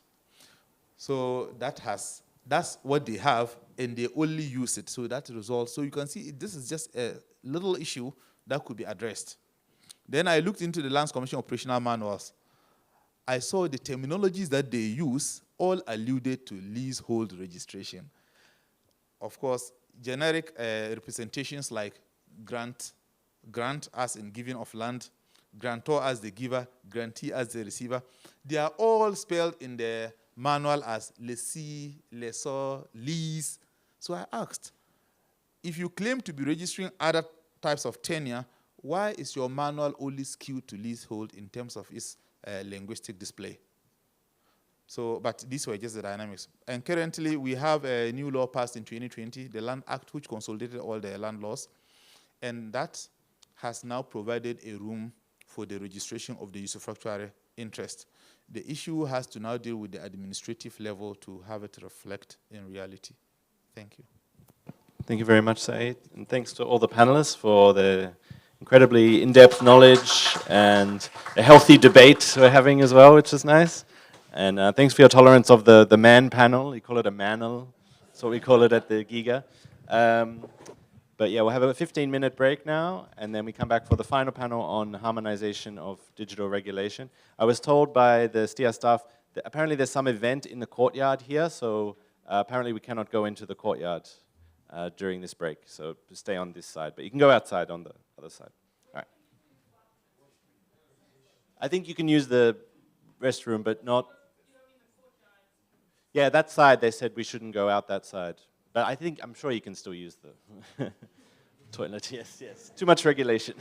So that's what they have, and they only use it. So that results. So you can see this is just a little issue that could be addressed. Then I looked into the Lands Commission operational manuals. I saw the terminologies that they use all alluded to leasehold registration. Of course, generic representations like grant as in giving of land, grantor as the giver, grantee as the receiver, they are all spelled in the manual as lessee, lessor, lease. So I asked, if you claim to be registering other types of tenure, why is your manual only skewed to leasehold in terms of its linguistic display? So, but these were just the dynamics. And currently, we have a new law passed in 2020, the Land Act, which consolidated all the land laws. And that has now provided a room for the registration of the usufructuary interest. The issue has to now deal with the administrative level to have it reflect in reality. Thank you. Thank you very much, Zaid. And thanks to all the panelists for the incredibly in-depth knowledge and a healthy debate we're having as well, which is nice. And thanks for your tolerance of the man panel. You call it a manel. That's what we call it at the GIGA. But yeah, we'll have a 15-minute break now, and then we come back for the final panel on harmonization of digital regulation. I was told by the STIAS staff that apparently there's some event in the courtyard here, so apparently we cannot go into the courtyard during this break. So stay on this side, but you can go outside on the other side. All right. I think you can use the restroom, but not... Yeah, that side, they said we shouldn't go out that side. But I'm sure you can still use the... Toilet, yes, yes. Too much regulation.